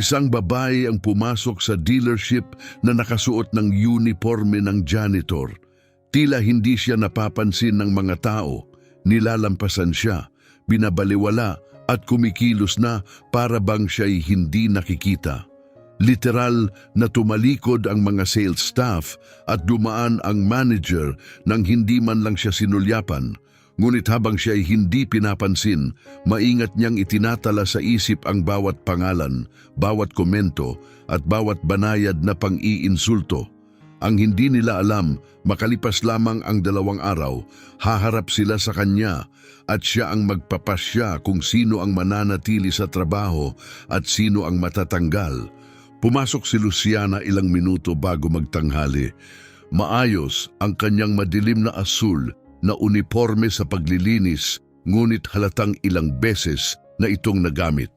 Isang babae ang pumasok sa dealership na nakasuot ng uniforme ng janitor. Tila hindi siya napapansin ng mga tao. Nilalampasan siya, binabaliwala at kumikilos na para bang siya'y hindi nakikita. Literal na tumalikod ang mga sales staff at dumaan ang manager nang hindi man lang siya sinulyapan. Ngunit habang siya ay hindi pinapansin, maingat niyang itinatala sa isip ang bawat pangalan, bawat komento at bawat banayad na pang-iinsulto. Ang hindi nila alam, makalipas lamang ang 2 araw, haharap sila sa kanya at siya ang magpapasya kung sino ang mananatili sa trabaho at sino ang matatanggal. Pumasok si Luciana ilang minuto bago magtanghali. Maayos ang kanyang madilim na asul na uniforme sa paglilinis, ngunit halatang ilang beses na itong nagamit.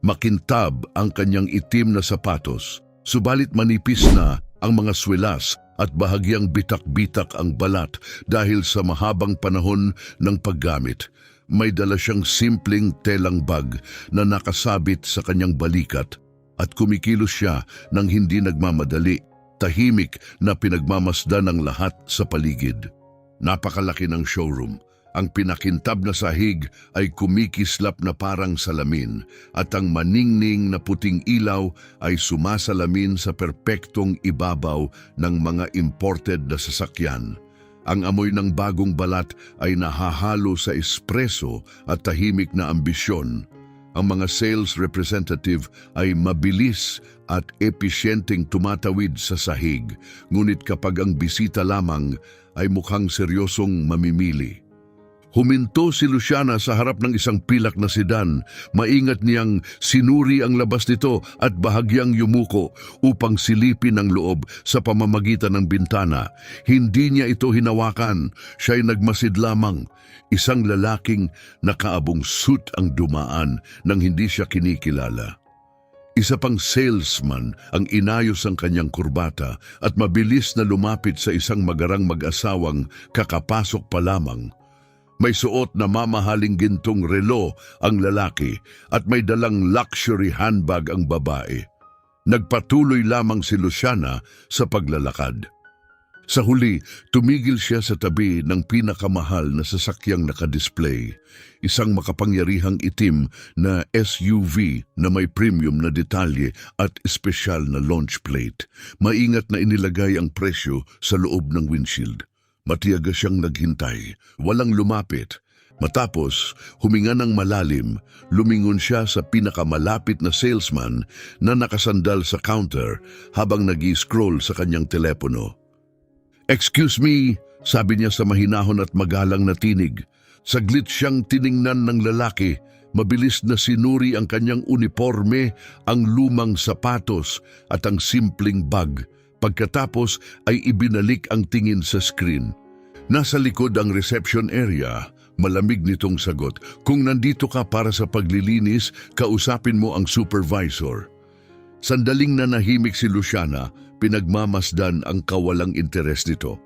Makintab ang kanyang itim na sapatos, subalit manipis na ang mga swelas at bahagyang bitak-bitak ang balat dahil sa mahabang panahon ng paggamit. May dala siyang simpleng telang bag na nakasabit sa kanyang balikat at kumikilos siya nang hindi nagmamadali, tahimik na pinagmamasdan ng lahat sa paligid. Napakalaki ng showroom. Ang pinakintab na sahig ay kumikislap na parang salamin at ang maningning na puting ilaw ay sumasalamin sa perpektong ibabaw ng mga imported na sasakyan. Ang amoy ng bagong balat ay nahahalo sa espresso at tahimik na ambisyon. Ang mga sales representative ay mabilis at episyenteng tumatawid sa sahig, ngunit kapag ang bisita lamang ay mukhang seryosong mamimili. Huminto si Luciana sa harap ng isang pilak na sedan. Maingat niyang sinuri ang labas nito at bahagyang yumuko upang silipin ang loob sa pamamagitan ng bintana. Hindi niya ito hinawakan. Siya'y nagmasid lamang. Isang lalaking nakaabong suit ang dumaan nang hindi siya kinikilala. Isa pang salesman ang inayos ang kanyang kurbata at mabilis na lumapit sa isang magarang mag-asawang kakapasok pa lamang. May suot na mamahaling gintong relo ang lalaki at may dalang luxury handbag ang babae. Nagpatuloy lamang si Luciana sa paglalakad. Sa huli, tumigil siya sa tabi ng pinakamahal na sasakyang nakadisplay. Isang makapangyarihang itim na SUV na may premium na detalye at espesyal na launch plate. Maingat na inilagay ang presyo sa loob ng windshield. Matiyaga siyang naghintay, walang lumapit. Matapos, huminga ng malalim, lumingon siya sa pinakamalapit na salesman na nakasandal sa counter habang nag-i-scroll sa kanyang telepono. "Excuse me," sabi niya sa mahinahon at magalang na tinig. Saglit siyang tiningnan ng lalaki. Mabilis na sinuri ang kanyang uniforme, ang lumang sapatos at ang simpleng bag. Pagkatapos ay ibinalik ang tingin sa screen. Nasa likod ang reception area. Malamig nitong sagot. "Kung nandito ka para sa paglilinis, kausapin mo ang supervisor." Sandaling nanahimik si Luciana, pinagmamasdan ang kawalang interes nito.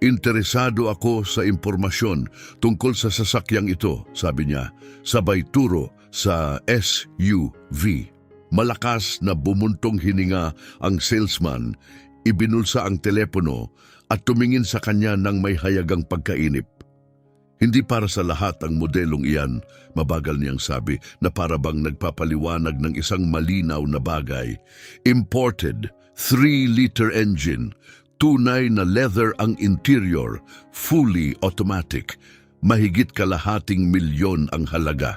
"Interesado ako sa impormasyon tungkol sa sasakyang ito," sabi niya, sabay turo sa SUV. Malakas na bumuntong hininga ang salesman, ibinulsa ang telepono at tumingin sa kanya ng may hayagang pagkainip. "Hindi para sa lahat ang modelong iyan," mabagal niyang sabi na parabang nagpapaliwanag ng isang malinaw na bagay. "Imported, 3-liter engine, tunay na leather ang interior, fully automatic, mahigit kalahating milyon ang halaga."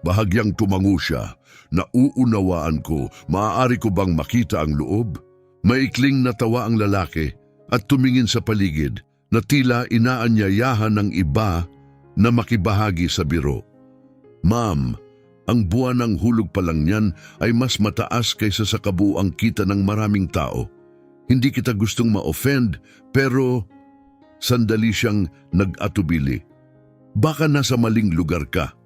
Bahagyang tumango siya. "Nauunawaan ko, maaari ko bang makita ang loob?" Maikling natawa ang lalaki at tumingin sa paligid na tila inaanyayahan ng iba na makibahagi sa biro. "Ma'am, ang buwan ng hulog pa lang niyan ay mas mataas kaysa sa kabuuang kita ng maraming tao. Hindi kita gustong ma-offend, pero..." Sandali siyang nag-atubili. "Baka nasa maling lugar ka."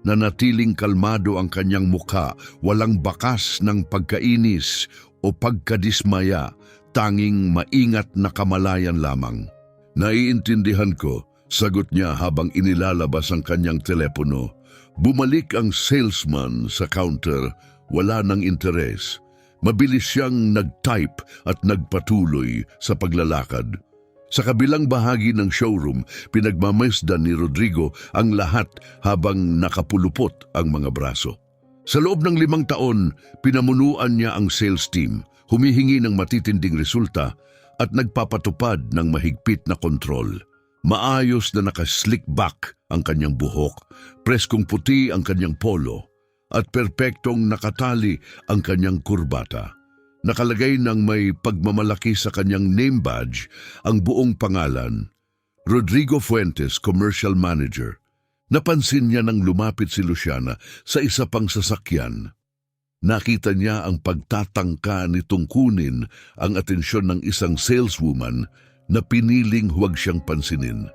Nanatiling kalmado ang kanyang mukha, walang bakas ng pagkainis o pagkadismaya, tanging maingat na kamalayan lamang. "Naiintindihan ko," sagot niya habang inilalabas ang kanyang telepono. Bumalik ang salesman sa counter, wala ng interes. Mabilis siyang nag-type at nagpatuloy sa paglalakad. Sa kabilang bahagi ng showroom, pinagmamasdan ni Rodrigo ang lahat habang nakapulupot ang mga braso. Sa loob ng 5 taon, pinamunuan niya ang sales team, humihingi ng matitinding resulta at nagpapatupad ng mahigpit na kontrol. Maayos na naka-slick back ang kanyang buhok, preskong puti ang kanyang polo, at perpektong nakatali ang kanyang kurbata. Nakalagay ng may pagmamalaki sa kanyang name badge ang buong pangalan, Rodrigo Fuentes, Commercial Manager. Napansin niya nang lumapit si Luciana sa isa pang sasakyan. Nakita niya ang pagtatangka nitong kunin ang atensyon ng isang saleswoman na piniling huwag siyang pansinin.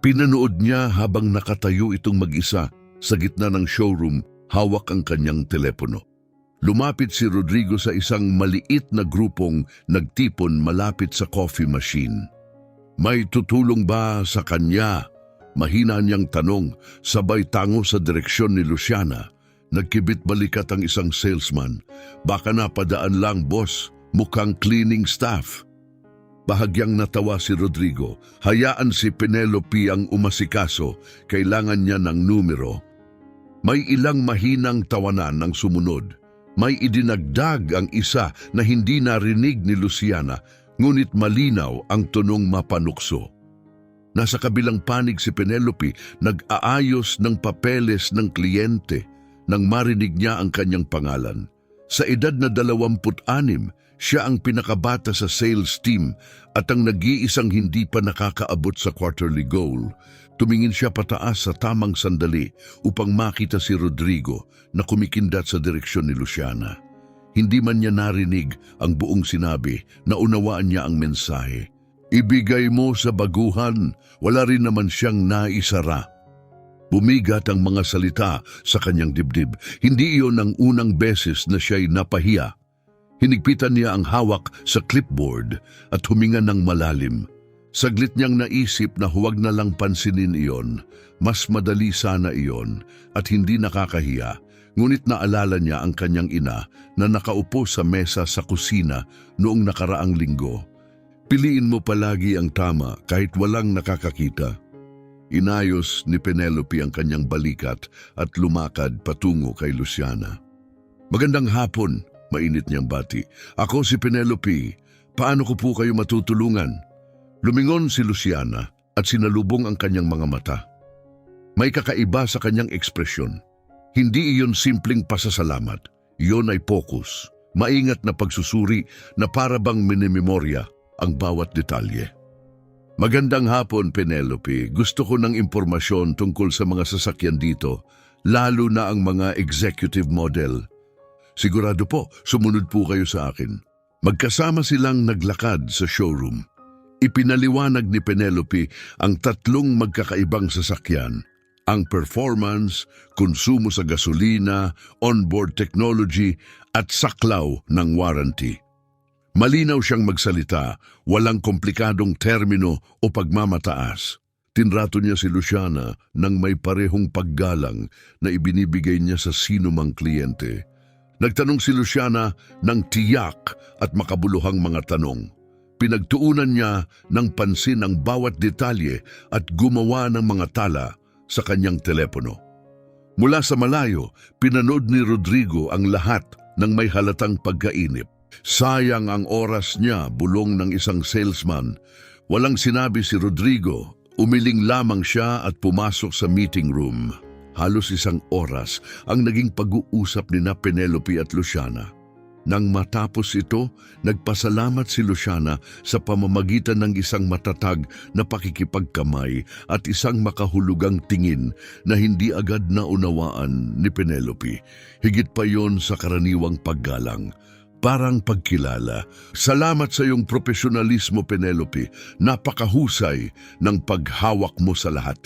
Pinanood niya habang nakatayo itong mag-isa sa gitna ng showroom, hawak ang kanyang telepono. Lumapit si Rodrigo sa isang maliit na grupong nagtipon malapit sa coffee machine. May tutulong ba sa kanya? Mahina niyang tanong, sabay tango sa direksyon ni Luciana. Nagkibit balikat ang isang salesman. Baka napadaan lang, boss. Mukhang cleaning staff. Bahagyang natawa si Rodrigo. Hayaan si Penelope ang umasikaso. Kailangan niya ng numero. May ilang mahinang tawanan ng sumunod. May idinagdag ang isa na hindi narinig ni Luciana, ngunit malinaw ang tunong mapanukso. Nasa kabilang panig si Penelope, nag-aayos ng papeles ng kliyente nang marinig niya ang kanyang pangalan. Sa edad na 26, siya ang pinakabata sa sales team at ang nag-iisang hindi pa nakakaabot sa quarterly goal. Tumingin siya pataas sa tamang sandali upang makita si Rodrigo na kumikindat sa direksyon ni Luciana. Hindi man niya narinig ang buong sinabi, naunawaan niya ang mensahe. Ibigay mo sa baguhan, wala rin naman siyang naisara. Bumigat ang mga salita sa kanyang dibdib. Hindi iyon ang unang beses na siya'y napahiya. Hinigpitan niya ang hawak sa clipboard at huminga ng malalim. Saglit niyang naisip na huwag na lang pansinin iyon. Mas madali sana iyon at hindi nakakahiya. Ngunit naalala niya ang kanyang ina na nakaupo sa mesa sa kusina noong nakaraang linggo. Piliin mo palagi ang tama kahit walang nakakakita. Inayos ni Penelope ang kanyang balikat at lumakad patungo kay Luciana. Magandang hapon, mainit niyang bati. Ako si Penelope. Paano ko po kayo matutulungan? Lumingon si Luciana at sinalubong ang kanyang mga mata. May kakaiba sa kanyang ekspresyon. Hindi iyon simpleng pasasalamat. Iyon ay focus. Maingat na pagsusuri na para bang minimemorya ang bawat detalye. Magandang hapon, Penelope. Gusto ko ng impormasyon tungkol sa mga sasakyan dito, lalo na ang mga executive model. Sigurado po, sumunod po kayo sa akin. Magkasama silang naglakad sa showroom. Ipinaliwanag ni Penelope ang 3 magkakaibang sasakyan, ang performance, konsumo sa gasolina, onboard technology at saklaw ng warranty. Malinaw siyang magsalita, walang komplikadong termino o pagmamataas. Tinrato niya si Luciana nang may parehong paggalang na ibinibigay niya sa sinumang kliyente. Nagtanong si Luciana ng tiyak at makabuluhang mga tanong. Pinagtuunan niya ng pansin ang bawat detalye at gumawa ng mga tala sa kanyang telepono. Mula sa malayo, pinanood ni Rodrigo ang lahat ng may halatang pagkainip. Sayang ang oras niya, bulong ng isang salesman. Walang sinabi si Rodrigo. Umiling lamang siya at pumasok sa meeting room. Halos 1 oras ang naging pag-uusap ni Penelope at Luciana. Nang matapos ito, nagpasalamat si Luciana sa pamamagitan ng isang matatag na pakikipagkamay at isang makahulugang tingin na hindi agad naunawaan ni Penelope. Higit pa yon sa karaniwang paggalang. Parang pagkilala. Salamat sa iyong profesionalismo, Penelope. Napakahusay ng paghawak mo sa lahat.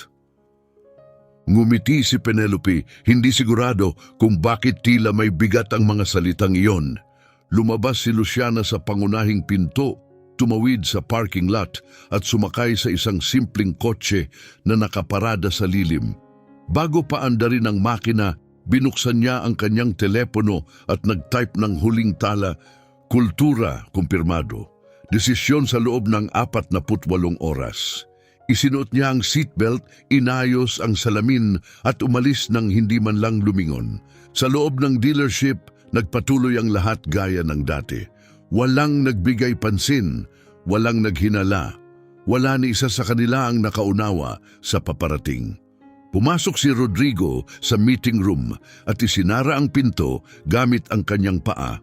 Ngumiti si Penelope, hindi sigurado kung bakit tila may bigat ang mga salitang iyon. Lumabas si Luciana sa pangunahing pinto, tumawid sa parking lot at sumakay sa isang simpleng kotse na nakaparada sa lilim. Bago pa andarin ang makina, Binuksan niya ang kanyang telepono at nag-type ng huling tala, kultura, kumpirmado. Desisyon sa loob ng 48 oras. Isinuot niya ang seatbelt, inayos ang salamin at umalis ng hindi man lang lumingon. Sa loob ng dealership, nagpatuloy ang lahat gaya ng dati. Walang nagbigay pansin, walang naghinala. Wala ni isa sa kanila ang nakaunawa sa paparating. Pumasok si Rodrigo sa meeting room at isinara ang pinto gamit ang kanyang paa.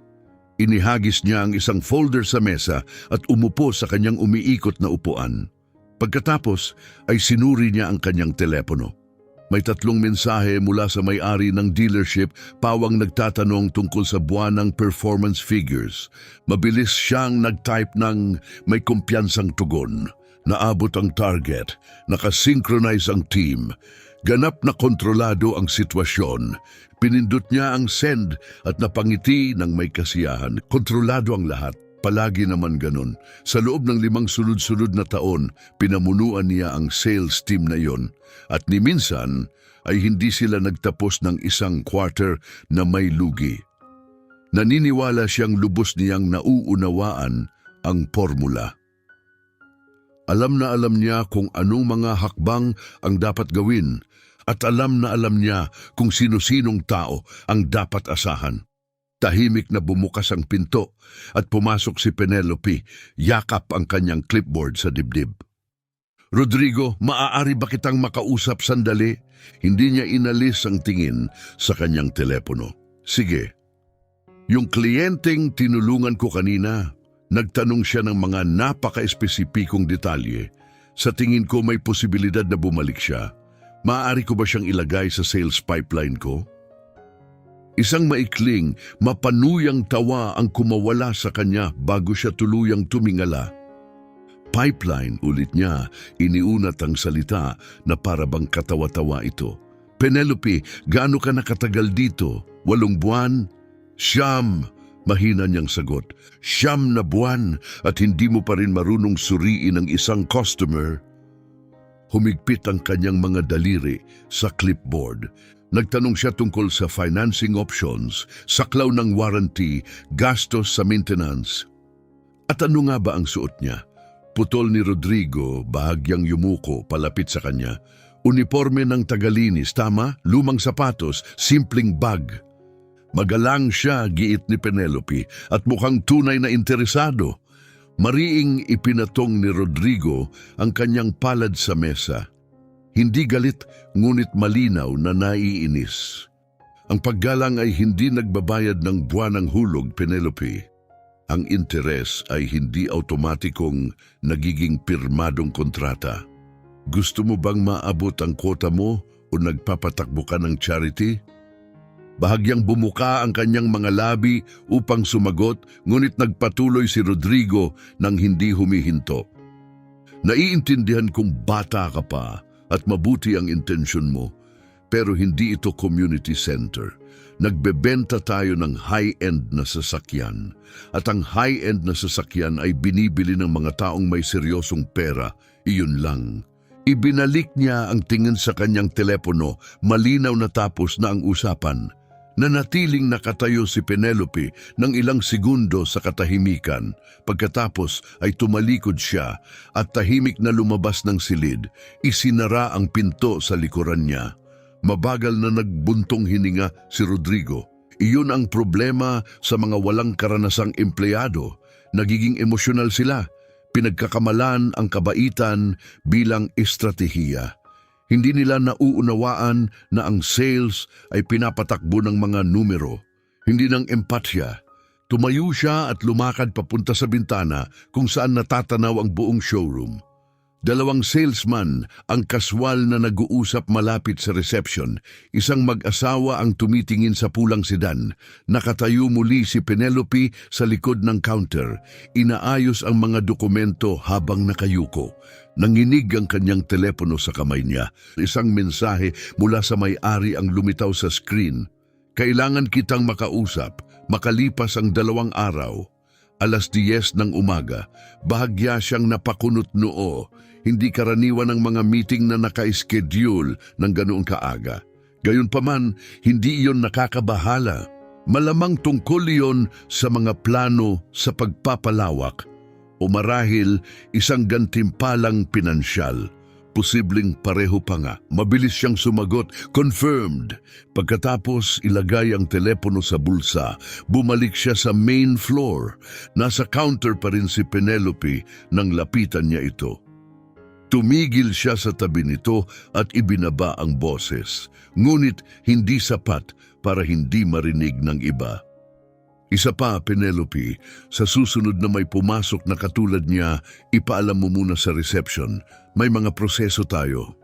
Inihagis niya ang isang folder sa mesa at umupo sa kanyang umiikot na upuan. Pagkatapos ay sinuri niya ang kanyang telepono. May 3 mensahe mula sa may-ari ng dealership, pawang nagtatanong tungkol sa buwanang performance figures. Mabilis siyang nag-type ng may kumpiyansang tugon. Naabot ang target, nakasynchronize ang team. Ganap na kontrolado ang sitwasyon. Pinindot niya ang send at napangiti ng may kasiyahan. Kontrolado ang lahat. Palagi naman ganun. Sa loob ng 5 sunod-sunod na taon, pinamunuan niya ang sales team na yon. At ni minsan ay hindi sila nagtapos ng 1 quarter na may lugi. Naniniwala siyang lubos niyang nauunawaan ang formula. Alam na alam niya kung anong mga hakbang ang dapat gawin at alam na alam niya kung sino-sinong tao ang dapat asahan. Tahimik na bumukas ang pinto at pumasok si Penelope, yakap ang kanyang clipboard sa dibdib. Rodrigo, maaari ba kitang makausap sandali? Hindi niya inalis ang tingin sa kanyang telepono. Sige. Yung kliyenteng tinulungan ko kanina, nagtanong siya ng mga napaka-espesipikong detalye. Sa tingin ko may posibilidad na bumalik siya. Maaari ko ba siyang ilagay sa sales pipeline ko? Isang maikling, mapanuyang tawa ang kumawala sa kanya bago siya tuluyang tumingala. Pipeline, ulit niya, iniunat ang salita na parabang katawa-tawa ito. Penelope, gaano ka nakatagal dito? 8 buwan? 9. Mahina niyang sagot. 9 na buwan at hindi mo pa rin marunong suriin ang isang customer. Humigpit ang kanyang mga daliri sa clipboard. Nagtanong siya tungkol sa financing options, saklaw ng warranty, gastos sa maintenance. At ano nga ba ang suot niya? Putol ni Rodrigo, bahagyang yumuko palapit sa kanya. Uniforme ng tagalinis, tama? Lumang sapatos, simpleng bag. Magalang siya, giit ni Penelope, at mukhang tunay na interesado. Mariing ipinatong ni Rodrigo ang kanyang palad sa mesa. Hindi galit, ngunit malinaw na naiinis. Ang paggalang ay hindi nagbabayad ng buwanang hulog, Penelope. Ang interes ay hindi automatikong nagiging pirmadong kontrata. Gusto mo bang maabot ang kwota mo o nagpapatakbo ka ng charity? Bahagyang bumuka ang kanyang mga labi upang sumagot, ngunit nagpatuloy si Rodrigo nang hindi humihinto. Naiintindihan kong bata ka pa at mabuti ang intensyon mo, pero hindi ito community center. Nagbebenta tayo ng high-end na sasakyan, at ang high-end na sasakyan ay binibili ng mga taong may seryosong pera, iyon lang. Ibinalik niya ang tingin sa kanyang telepono, malinaw na tapos na ang usapan. Nanatiling nakatayo si Penelope ng ilang segundo sa katahimikan. Pagkatapos ay tumalikod siya at tahimik na lumabas ng silid. Isinara ang pinto sa likuran niya. Mabagal na nagbuntong hininga si Rodrigo. Iyon ang problema sa mga walang karanasang empleyado. Nagiging emosyonal sila. Pinagkakamalan ang kabaitan bilang estratehiya. Hindi nila nauunawaan na ang sales ay pinapatakbo ng mga numero, hindi ng empatya. Tumayo siya at lumakad papunta sa bintana kung saan natatanaw ang buong showroom. 2 salesman ang kaswal na nag-uusap malapit sa reception. Isang mag-asawa ang tumitingin sa pulang sedan. Nakatayo muli si Penelope sa likod ng counter. Inaayos ang mga dokumento habang nakayuko. Nanginig ang kanyang telepono sa kamay niya. Isang mensahe mula sa may-ari ang lumitaw sa screen. Kailangan kitang makausap, makalipas ang 2 araw. 10:00 ng umaga, bahagya siyang napakunot noo. Hindi karaniwan ang mga meeting na naka-schedule ng ganoong kaaga. Gayunpaman, hindi iyon nakakabahala. Malamang tungkol iyon sa mga plano sa pagpapalawak o marahil isang gantimpalang pinansyal. Posibleng pareho pa nga. Mabilis siyang sumagot, confirmed. Pagkatapos ilagay ang telepono sa bulsa, bumalik siya sa main floor. Nasa counter pa rin si Penelope nang lapitan niya ito. Tumigil siya sa tabi nito at ibinaba ang boses. Ngunit hindi sapat para hindi marinig ng iba. Isa pa, Penelope, sa susunod na may pumasok na katulad niya, ipaalam mo muna sa reception. May mga proseso tayo.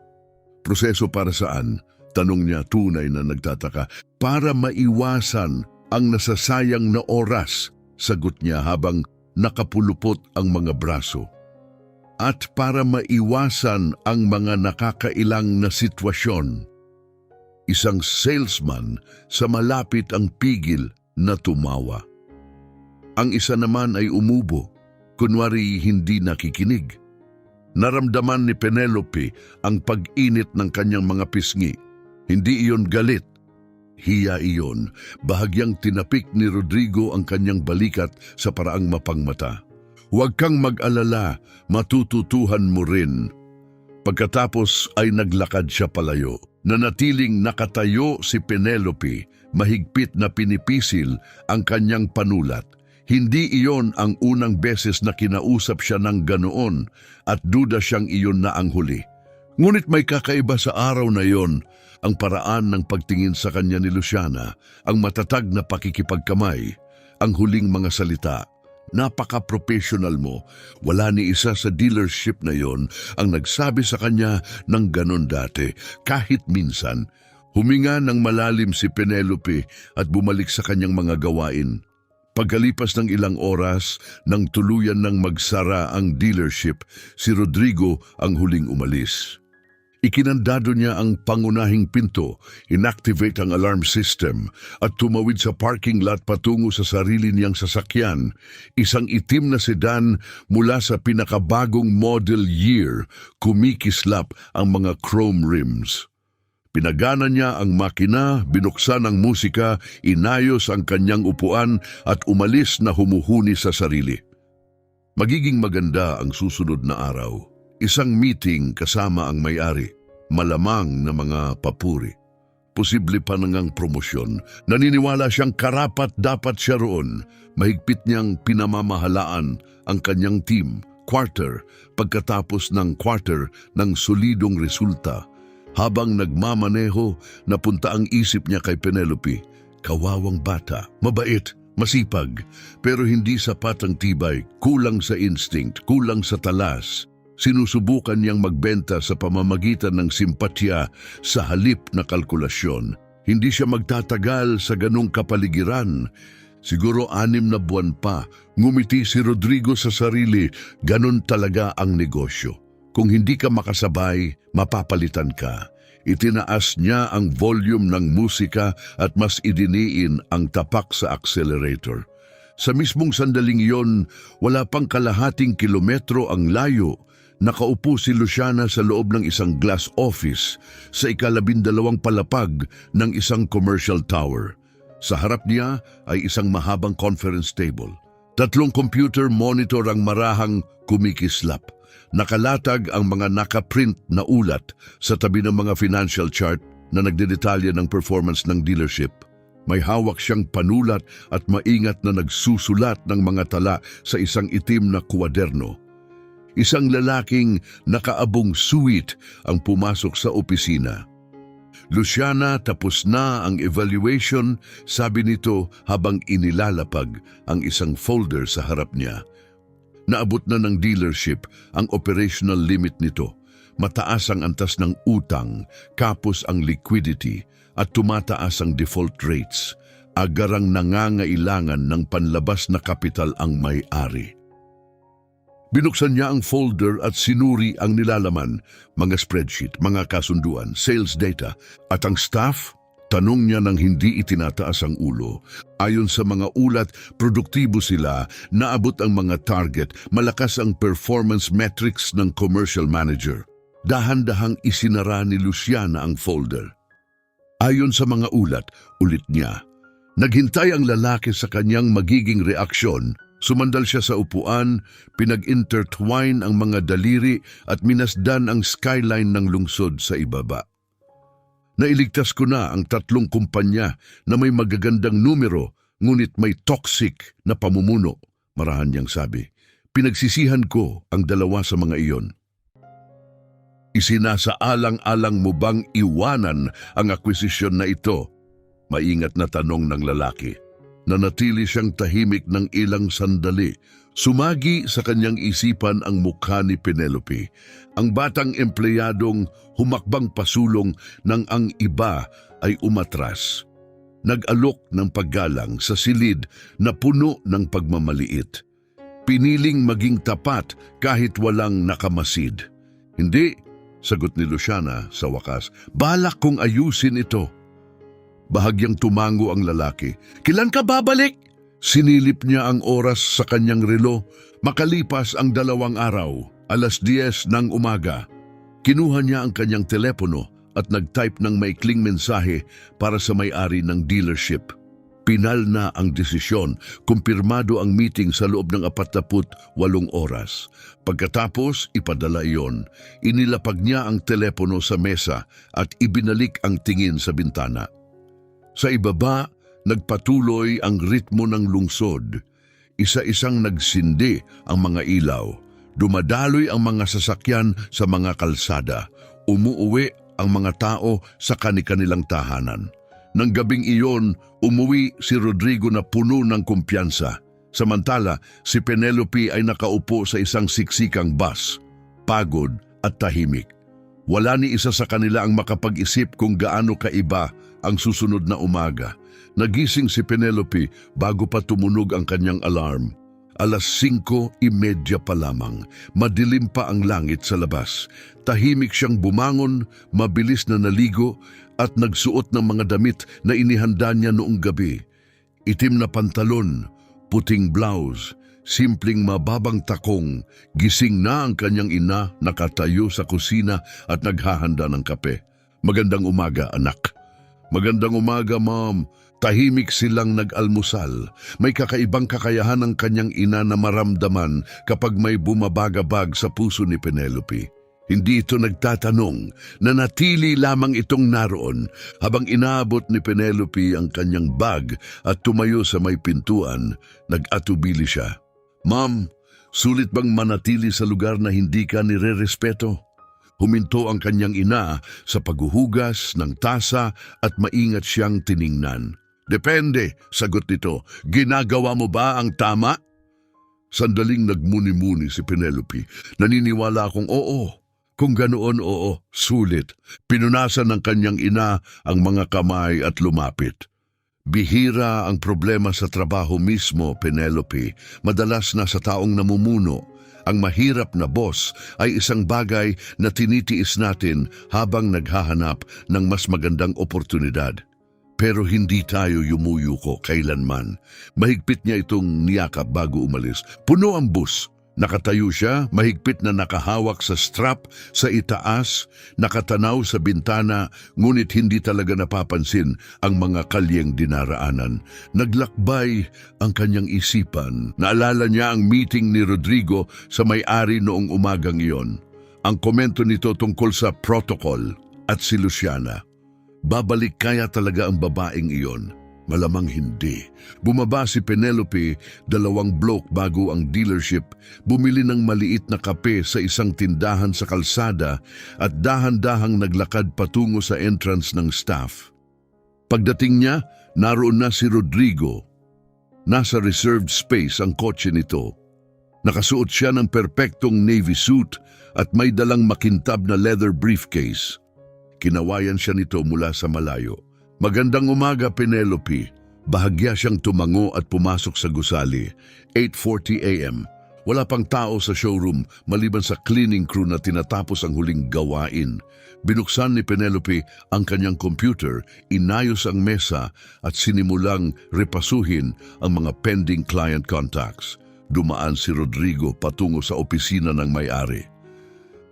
Proseso para saan? Tanong niya, tunay na nagtataka. Para maiwasan ang nasasayang na oras, sagot niya habang nakapulupot ang mga braso. At para maiwasan ang mga nakakailang na sitwasyon. Isang salesman sa malapit ang pigil na tumawa. Ang isa naman ay umubo, kunwari hindi nakikinig. Naramdaman ni Penelope ang pag-init ng kanyang mga pisngi. Hindi iyon galit. Hiya iyon. Bahagyang tinapik ni Rodrigo ang kanyang balikat sa paraang mapangmata. Huwag kang mag-alala, matututuhan mo rin. Pagkatapos ay naglakad siya palayo. Nanatiling nakatayo si Penelope, mahigpit na pinipisil ang kanyang panulat. Hindi iyon ang unang beses na kinausap siya ng ganoon at duda siyang iyon na ang huli. Ngunit may kakaiba sa araw na iyon, ang paraan ng pagtingin sa kanya ni Luciana, ang matatag na pakikipagkamay, ang huling mga salita. Napaka-professional mo. Wala ni isa sa dealership na yon ang nagsabi sa kanya ng ganon dati. Kahit minsan, huminga ng malalim si Penelope at bumalik sa kanyang mga gawain. Pagkalipas ng ilang oras, nang tuluyan ng magsara ang dealership, si Rodrigo ang huling umalis. Ikinandado niya ang pangunahing pinto, inactivate ang alarm system at tumawid sa parking lot patungo sa sarili niyang sasakyan, isang itim na sedan mula sa pinakabagong model year, kumikislap ang mga chrome rims. Pinagana niya ang makina, binuksan ang musika, inayos ang kanyang upuan at umalis na humuhuni sa sarili. Magiging maganda ang susunod na araw. Isang meeting kasama ang may-ari, malamang na mga papuri. Posible pa nangang promosyon. Naniniwala siyang karapat dapat siya roon. Mahigpit niyang pinamamahalaan ang kanyang team, quarter, pagkatapos ng quarter ng solidong resulta. Habang nagmamaneho, napunta ang isip niya kay Penelope. Kawawang bata, mabait, masipag, pero hindi sapat ang tibay, kulang sa instinct, kulang sa talas. Sinusubukan niyang magbenta sa pamamagitan ng simpatya sa halip na kalkulasyon. Hindi siya magtatagal sa ganong kapaligiran. Siguro 6 na buwan pa, ngumiti si Rodrigo sa sarili, ganon talaga ang negosyo. Kung hindi ka makasabay, mapapalitan ka. Itinaas niya ang volume ng musika at mas idiniin ang tapak sa accelerator. Sa mismong sandaling iyon, wala pang kalahating kilometro ang layo. Nakaupo si Luciana sa loob ng isang glass office sa 12 palapag ng isang commercial tower. Sa harap niya ay isang mahabang conference table. 3 computer monitor ang marahang kumikislap. Nakalatag ang mga nakaprint na ulat sa tabi ng mga financial chart na nagdedetalya ng performance ng dealership. May hawak siyang panulat at maingat na nagsusulat ng mga tala sa isang itim na kwaderno. Isang lalaking nakaabong suit ang pumasok sa opisina. Luciana, tapos na ang evaluation, sabi nito habang inilalapag ang isang folder sa harap niya. Naabot na ng dealership ang operational limit nito. Mataas ang antas ng utang, kapos ang liquidity at tumataas ang default rates. Agarang nangangailangan ng panlabas na kapital ang may-ari. Binuksan niya ang folder at sinuri ang nilalaman, mga spreadsheet, mga kasunduan, sales data, at ang staff, tanong niya nang hindi itinataas ang ulo. Ayon sa mga ulat, produktibo sila, naabot ang mga target, malakas ang performance metrics ng commercial manager. Dahan-dahang isinara ni Luciana ang folder. Ayon sa mga ulat, ulit niya. Naghintay ang lalaki sa kanyang magiging reaksyon. Sumandal siya sa upuan, pinag-intertwine ang mga daliri at minasdan ang skyline ng lungsod sa ibaba. Nailigtas ko na ang 3 kumpanya na may magagandang numero ngunit may toxic na pamumuno, marahan niyang sabi. Pinagsisihan ko ang 2 sa mga iyon. Isinasaalang-alang mo bang iwanan ang akwisisyon na ito? Maingat na tanong ng lalaki. Nanatili siyang tahimik ng ilang sandali. Sumagi sa kanyang isipan ang mukha ni Penelope. Ang batang empleyadong humakbang pasulong nang ang iba ay umatras. Nag-alok ng paggalang sa silid na puno ng pagmamaliit. Piniling maging tapat kahit walang nakamasid. Hindi, sagot ni Luciana sa wakas. Balak kong ayusin ito. Bahagyang tumango ang lalaki. Kailan ka babalik? Sinilip niya ang oras sa kanyang relo. Makalipas ang 2 araw, 10:00 ng umaga. Kinuha niya ang kanyang telepono at nag-type ng maikling mensahe para sa may-ari ng dealership. Pinal na ang desisyon, kumpirmado ang meeting sa loob ng 48 oras. Pagkatapos, ipadala iyon. Inilapag niya ang telepono sa mesa at ibinalik ang tingin sa bintana. Sa ibaba, nagpatuloy ang ritmo ng lungsod. Isa-isang nagsindi ang mga ilaw. Dumadaloy ang mga sasakyan sa mga kalsada. Umuuwi ang mga tao sa kani-kanilang tahanan. Nang gabing iyon, umuwi si Rodrigo na puno ng kumpiyansa. Samantala, si Penelope ay nakaupo sa isang siksikang bus, pagod at tahimik. Wala ni isa sa kanila ang makapag-isip kung gaano kaiba ang susunod na umaga. Nagising si Penelope bago pa tumunog ang kanyang alarm. 5:30 pa lamang, madilim pa ang langit sa labas. Tahimik siyang bumangon, mabilis na naligo at nagsuot ng mga damit na inihanda niya noong gabi. Itim na pantalon, puting blouse, simpleng mababang takong. Gising na ang kanyang ina, nakatayo sa kusina at naghahanda ng kape. Magandang umaga, anak. Magandang umaga, ma'am. Tahimik silang nag-almusal. May kakaibang kakayahan ng kanyang ina na maramdaman kapag may bumabagabag sa puso ni Penelope. Hindi ito nagtatanong, nanatili lamang itong naroon habang inaabot ni Penelope ang kanyang bag at tumayo sa may pintuan. Nag-atubili siya. Ma'am, sulit bang manatili sa lugar na hindi ka nire-respeto? Huminto ang kanyang ina sa paghuhugas ng tasa at maingat siyang tiningnan. Depende, sagot nito. Ginagawa mo ba ang tama? Sandaling nagmuni-muni si Penelope. Naniniwala akong oo. Kung ganoon, oo, sulit. Pinunasan ng kanyang ina ang mga kamay at lumapit. Bihira ang problema sa trabaho mismo, Penelope. Madalas na sa taong namumuno. Ang mahirap na boss ay isang bagay na tinitiis natin habang naghahanap ng mas magandang oportunidad. Pero hindi tayo yumuyuko kailanman. Mahigpit niya itong niyakap bago umalis. Puno ang bus. Nakatayo siya, mahigpit na nakahawak sa strap sa itaas, nakatanaw sa bintana, ngunit hindi talaga napapansin ang mga kalyeng dinaraanan. Naglakbay ang kanyang isipan. Naalala niya ang meeting ni Rodrigo sa may-ari noong umagang iyon. Ang komento nito tungkol sa protocol at si Luciana. Babalik kaya talaga ang babaeng iyon? Malamang hindi. Bumaba si Penelope, 2 blok bago ang dealership, bumili ng maliit na kape sa isang tindahan sa kalsada at dahan-dahang naglakad patungo sa entrance ng staff. Pagdating niya, naroon na si Rodrigo. Nasa reserved space ang kotse nito. Nakasuot siya ng perpektong navy suit at may dalang makintab na leather briefcase. Kinawayan siya nito mula sa malayo. Magandang umaga, Penelope. Bahagya siyang tumango at pumasok sa gusali. 8:40 a.m. Wala pang tao sa showroom maliban sa cleaning crew na tinatapos ang huling gawain. Binuksan ni Penelope ang kanyang computer, inayos ang mesa at sinimulang repasuhin ang mga pending client contacts. Dumaan si Rodrigo patungo sa opisina ng may-ari.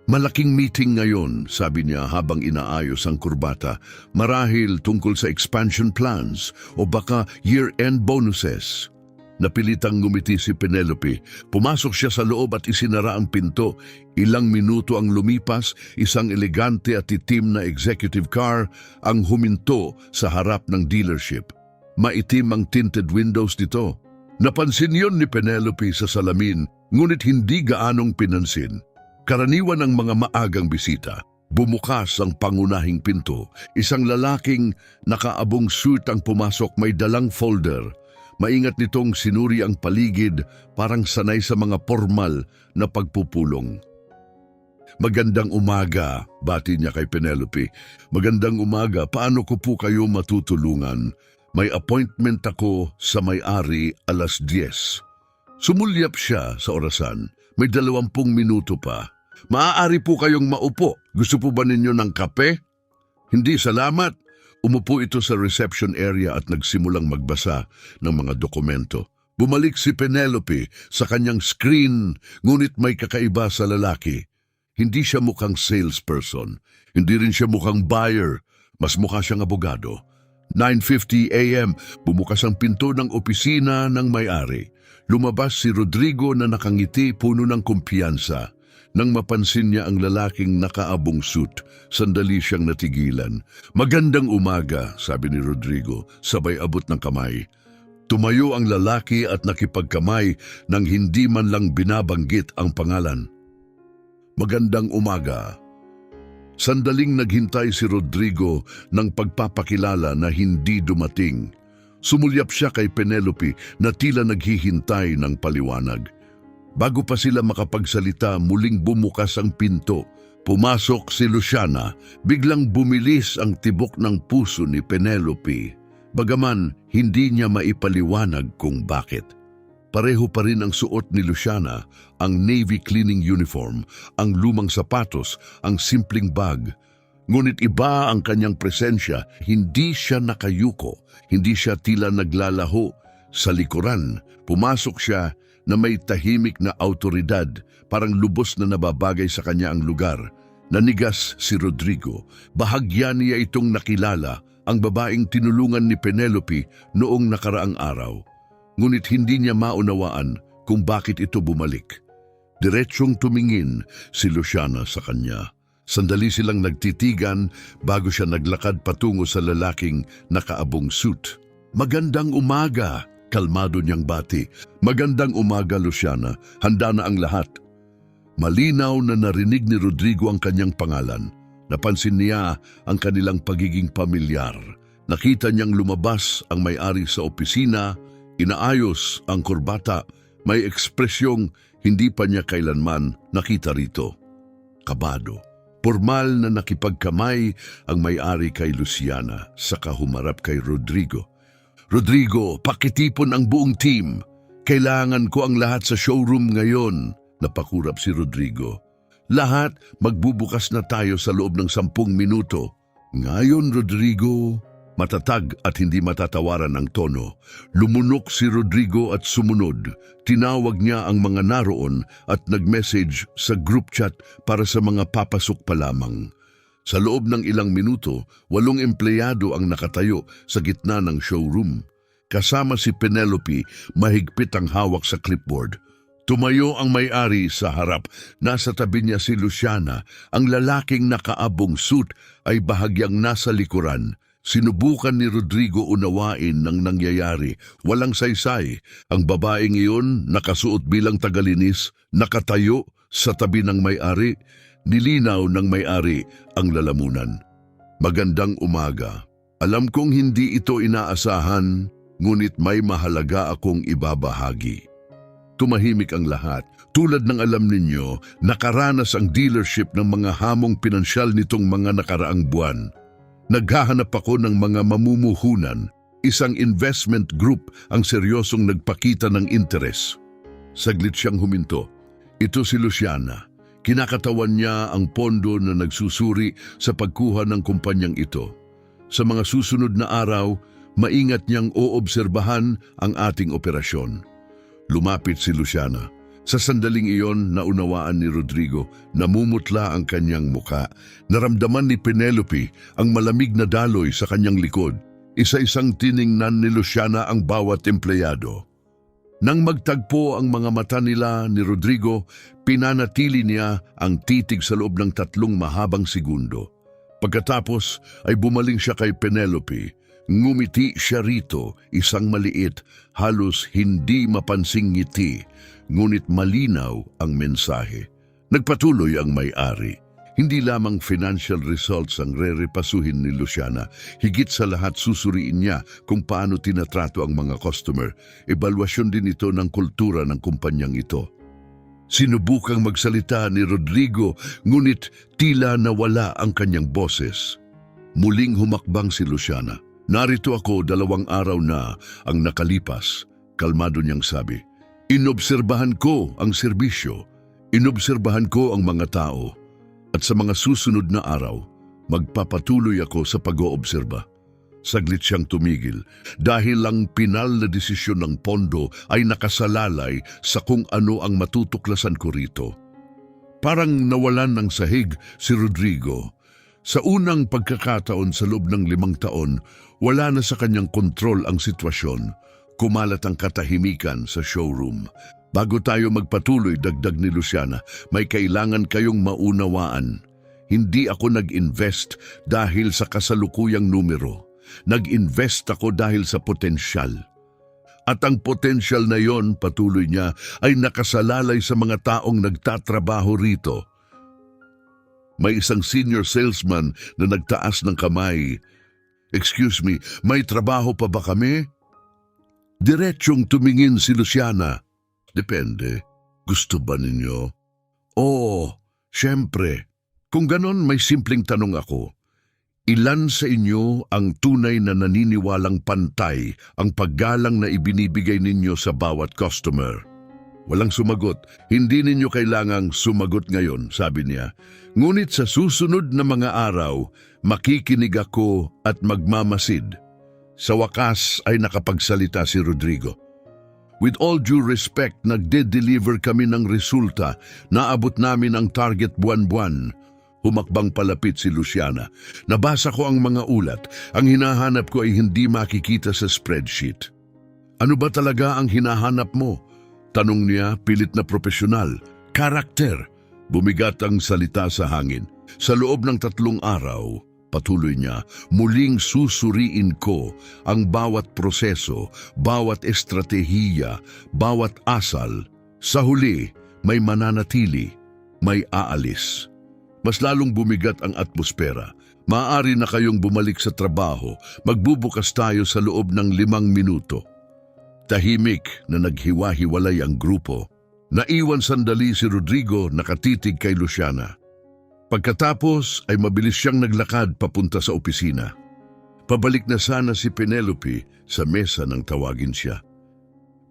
Malaking meeting ngayon, sabi niya habang inaayos ang kurbata. Marahil tungkol sa expansion plans o baka year-end bonuses. Napilitang ngumiti si Penelope. Pumasok siya sa loob at isinara ang pinto. Ilang minuto ang lumipas, isang elegante at itim na executive car ang huminto sa harap ng dealership. Maitim ang tinted windows nito. Napansin yon ni Penelope sa salamin, ngunit hindi gaanong pinansin. Karaniwan ng mga maagang bisita. Bumukas ang pangunahing pinto. Isang lalaking nakaabong suit ang pumasok, may dalang folder. Maingat nitong sinuri ang paligid, parang sanay sa mga formal na pagpupulong. Magandang umaga, bati niya kay Penelope. Magandang umaga, paano ko po kayo matutulungan? May appointment ako sa may-ari 10:00. Sumulyap siya sa orasan. May 20 minuto pa. Maaari po kayong maupo. Gusto po ba ninyo ng kape? Hindi, salamat. Umupo ito sa reception area at nagsimulang magbasa ng mga dokumento. Bumalik si Penelope sa kanyang screen, ngunit may kakaiba sa lalaki. Hindi siya mukhang salesperson. Hindi rin siya mukhang buyer. Mas mukha siyang abogado. 9:50 a.m. Bumukas ang pinto ng opisina ng may-ari. Lumabas si Rodrigo na nakangiti, puno ng kumpiyansa. Nang mapansin niya ang lalaking nakaabong suit, sandali siyang natigilan. Magandang umaga, sabi ni Rodrigo, sabay abot ng kamay. Tumayo ang lalaki at nakipagkamay nang hindi man lang binabanggit ang pangalan. Magandang umaga. Sandaling naghintay si Rodrigo ng pagpapakilala na hindi dumating. Sumulyap siya kay Penelope na tila naghihintay ng paliwanag. Bago pa sila makapagsalita, muling bumukas ang pinto. Pumasok si Luciana. Biglang bumilis ang tibok ng puso ni Penelope. Bagaman hindi niya maipaliwanag kung bakit. Pareho pa rin ang suot ni Luciana, ang navy cleaning uniform, ang lumang sapatos, ang simpleng bag. Ngunit iba ang kanyang presensya, hindi siya nakayuko, hindi siya tila naglalaho. Sa likuran, pumasok siya na may tahimik na autoridad, parang lubos na nababagay sa kanya ang lugar. Nanigas si Rodrigo. Bahagya niya itong nakilala, ang babaeng tinulungan ni Penelope noong nakaraang araw. Ngunit hindi niya maunawaan kung bakit ito bumalik. Diretsyong tumingin si Luciana sa kanya. Sandali silang nagtitigan bago siya naglakad patungo sa lalaking nakaabong suit. Magandang umaga, kalmado niyang bati. Magandang umaga, Luciana. Handa na ang lahat. Malinaw na narinig ni Rodrigo ang kanyang pangalan. Napansin niya ang kanilang pagiging pamilyar. Nakita niyang lumabas ang may-ari sa opisina, inaayos ang kurbata, may ekspresyong hindi pa niya kailanman nakita rito. Kabado. Formal na nakipagkamay ang may-ari kay Luciana, saka humarap kay Rodrigo. Rodrigo, pakitipon ang buong team. Kailangan ko ang lahat sa showroom ngayon, napakurap si Rodrigo. Lahat, magbubukas na tayo sa loob ng 10 minuto. Ngayon, Rodrigo, matatag at hindi matatawaran ang tono. Lumunok si Rodrigo at sumunod. Tinawag niya ang mga naroon at nag-message sa group chat para sa mga papasok pa lamang. Sa loob ng ilang minuto, 8 empleyado ang nakatayo sa gitna ng showroom. Kasama si Penelope, mahigpit ang hawak sa clipboard. Tumayo ang may-ari sa harap. Nasa tabi niya si Luciana. Ang lalaking nakaabong suit ay bahagyang nasa likuran. Sinubukan ni Rodrigo unawain ng nangyayari. Walang saysay. Ang babaeng iyon, nakasuot bilang tagalinis, nakatayo sa tabi ng may-ari. Nilinaw ng may-ari ang lalamunan. Magandang umaga. Alam kong hindi ito inaasahan, ngunit may mahalaga akong ibabahagi. Tumahimik ang lahat. Tulad ng alam ninyo, nakaranas ang dealership ng mga hamong pinansyal nitong mga nakaraang buwan. Naghahanap ako ng mga mamumuhunan. Isang investment group ang seryosong nagpakita ng interes. Saglit siyang huminto. Ito si Luciana. Kinakatawan niya ang pondo na nagsusuri sa pagkuha ng kumpanyang ito. Sa mga susunod na araw, maingat niyang oobserbahan ang ating operasyon. Lumapit si Luciana. Sa sandaling iyon, naunawaan ni Rodrigo, namumutla ang kanyang muka. Naramdaman ni Penelope ang malamig na daloy sa kanyang likod. Isa-isang tiningnan ni Luciana ang bawat empleyado. Nang magtagpo ang mga mata nila ni Rodrigo, pinanatili niya ang titig sa loob ng 3 mahabang segundo. Pagkatapos ay bumaling siya kay Penelope. Ngumiti siya rito, isang maliit, halos hindi mapansing ngiti, ngunit malinaw ang mensahe. Nagpatuloy ang may-ari. Hindi lamang financial results ang rerepasuhin ni Luciana, higit sa lahat susuriin niya kung paano tinatrato ang mga customer. Ebalwasyon din ito ng kultura ng kumpanyang ito. Sinubukang magsalita ni Rodrigo, ngunit tila nawala ang kanyang boses. Muling humakbang si Luciana. Narito ako 2 araw na ang nakalipas, kalmado niyang sabi. Inobserbahan ko ang serbisyo, inobserbahan ko ang mga tao, at sa mga susunod na araw, magpapatuloy ako sa pag-oobserba. Saglit siyang tumigil dahil ang pinal na desisyon ng pondo ay nakasalalay sa kung ano ang matutuklasan ko rito. Parang nawalan ng sahig si Rodrigo. Sa unang pagkakataon sa loob ng 5 taon, wala na sa kanyang kontrol ang sitwasyon. Kumalat ang katahimikan sa showroom. Bago tayo magpatuloy, dagdag ni Luciana, may kailangan kayong maunawaan. Hindi ako nag-invest dahil sa kasalukuyang numero. Nag-invest ako dahil sa potensyal. At ang potensyal na yon, patuloy niya, ay nakasalalay sa mga taong nagtatrabaho rito. May isang senior salesman na nagtaas ng kamay. Excuse me, may trabaho pa ba kami? Diretsyong tumingin si Luciana. Depende. Gusto ba ninyo? Oo, syempre. Kung ganon, may simpleng tanong ako. Ilan sa inyo ang tunay na naniniwalang pantay ang paggalang na ibinibigay ninyo sa bawat customer? Walang sumagot. Hindi ninyo kailangang sumagot ngayon, sabi niya. Ngunit sa susunod na mga araw, makikinig ako at magmamasid. Sa wakas ay nakapagsalita si Rodrigo. With all due respect, nagde-deliver kami ng resulta. Naabot namin ang target buwan-buwan. Humakbang palapit si Luciana. Nabasa ko ang mga ulat. Ang hinahanap ko ay hindi makikita sa spreadsheet. Ano ba talaga ang hinahanap mo? Tanong niya, pilit na profesional. Karakter. Bumigat ang salita sa hangin. Sa loob ng 3 araw, patuloy niya, muling susuriin ko ang bawat proseso, bawat estratehiya, bawat asal. Sa huli, may mananatili, may aalis. Mas lalong bumigat ang atmosfera. Maaari na kayong bumalik sa trabaho. Magbubukas tayo sa loob ng 5 minuto. Tahimik na naghiwa-hiwalay ang grupo. Naiwan sandali si Rodrigo nakatitig kay Luciana. Pagkatapos ay mabilis siyang naglakad papunta sa opisina. Pabalik na sana si Penelope sa mesa nang tawagin siya.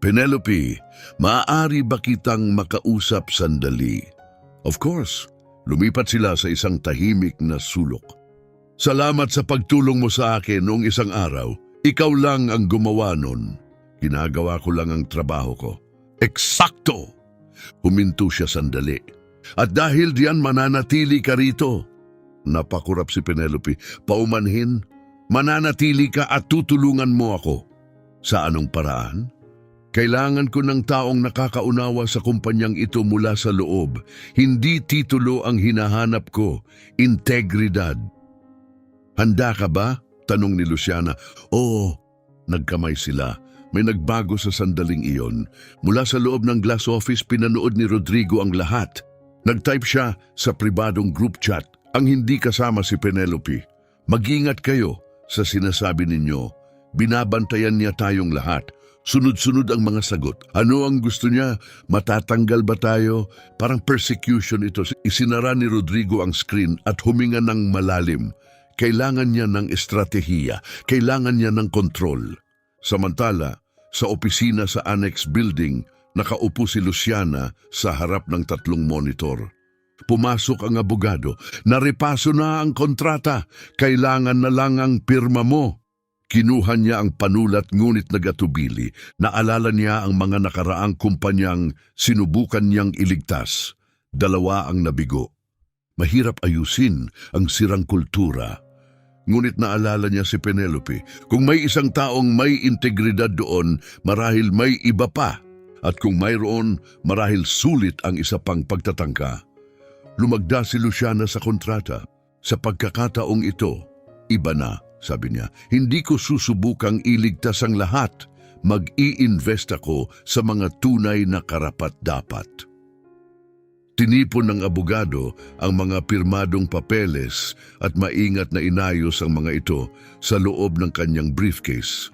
Penelope, maaari ba kitang makausap sandali? Of course. Lumipat sila sa isang tahimik na sulok. Salamat sa pagtulong mo sa akin noong isang araw. Ikaw lang ang gumawa nun. Ginagawa ko lang ang trabaho ko. Eksakto! Huminto siya sandali. At dahil diyan mananatili ka rito. Napakurap si Penelope. Paumanhin, mananatili ka at tutulungan mo ako. Sa anong paraan? Kailangan ko ng taong nakakaunawa sa kumpanyang ito mula sa loob. Hindi titulo ang hinahanap ko, integridad. Handa ka ba? Tanong ni Luciana. Oo, nagkamay sila. May nagbago sa sandaling iyon. Mula sa loob ng glass office, pinanood ni Rodrigo ang lahat. Nag-type siya sa pribadong group chat. Ang hindi kasama si Penelope. Mag-ingat kayo sa sinasabi ninyo. Binabantayan niya tayong lahat. Sunod-sunod ang mga sagot. Ano ang gusto niya? Matatanggal ba tayo? Parang persecution ito. Isinara ni Rodrigo ang screen at huminga ng malalim. Kailangan niya ng estratehiya. Kailangan niya ng kontrol. Samantala, sa opisina sa annex building, nakaupo si Luciana sa harap ng 3 monitor. Pumasok ang abogado. Narepaso na ang kontrata. Kailangan na lang ang pirma mo. Kinuha niya ang panulat ngunit nagatubili. Naalala niya ang mga nakaraang kumpanyang sinubukan niyang iligtas. 2 ang nabigo. Mahirap ayusin ang sirang kultura. Ngunit naalala niya si Penelope. Kung may isang taong may integridad doon, marahil may iba pa. At kung mayroon, marahil sulit ang isa pang pagtatangka. Lumagda si Luciana sa kontrata. Sa pagkakataong ito, iba na, sabi niya. Hindi ko susubukang iligtas ang lahat. Mag-i-invest ako sa mga tunay na karapat-dapat. Tinipon ng abogado ang mga pirmadong papeles at maingat na inayos ang mga ito sa loob ng kanyang briefcase.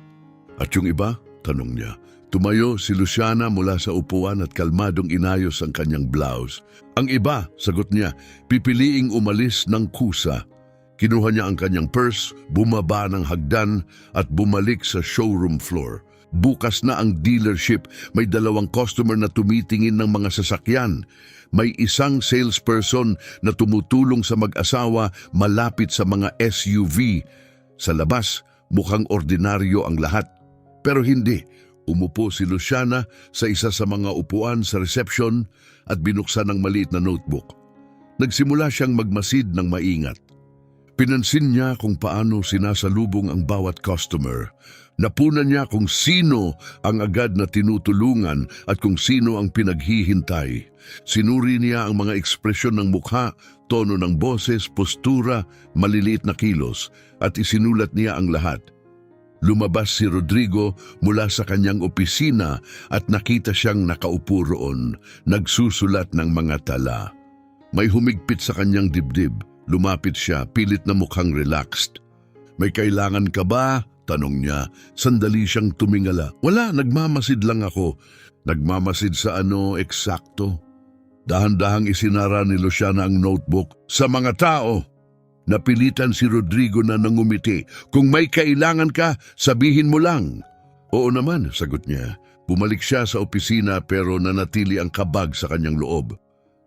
At yung iba? Tanong niya. Tumayo si Luciana mula sa upuan at kalmadong inayos ang kanyang blouse. Ang iba, sagot niya, pipiliing umalis ng kusa. Kinuha niya ang kanyang purse, bumaba ng hagdan at bumalik sa showroom floor. Bukas na ang dealership, may 2 customer na tumitingin ng mga sasakyan. May isang salesperson na tumutulong sa mag-asawa malapit sa mga SUV. Sa labas, mukhang ordinaryo ang lahat. Pero hindi. Umupo si Luciana sa isa sa mga upuan sa reception at binuksan ang maliit na notebook. Nagsimula siyang magmasid ng maingat. Pinansin niya kung paano sinasalubong ang bawat customer. Napunan niya kung sino ang agad na tinutulungan at kung sino ang pinaghihintay. Sinuri niya ang mga ekspresyon ng mukha, tono ng boses, postura, maliliit na kilos at isinulat niya ang lahat. Lumabas si Rodrigo mula sa kanyang opisina at nakita siyang nakaupo roon, nagsusulat ng mga tala. May humigpit sa kanyang dibdib. Lumapit siya, pilit na mukhang relaxed. May kailangan ka ba? Tanong niya. Sandali siyang tumingala. Wala, nagmamasid lang ako. Nagmamasid sa ano eksakto? Dahan-dahang isinara ni Luciana ang notebook. Sa mga tao. Napilitan si Rodrigo na nangumiti. Kung may kailangan ka, sabihin mo lang. Oo naman, sagot niya. Bumalik siya sa opisina pero nanatili ang kabag sa kanyang loob.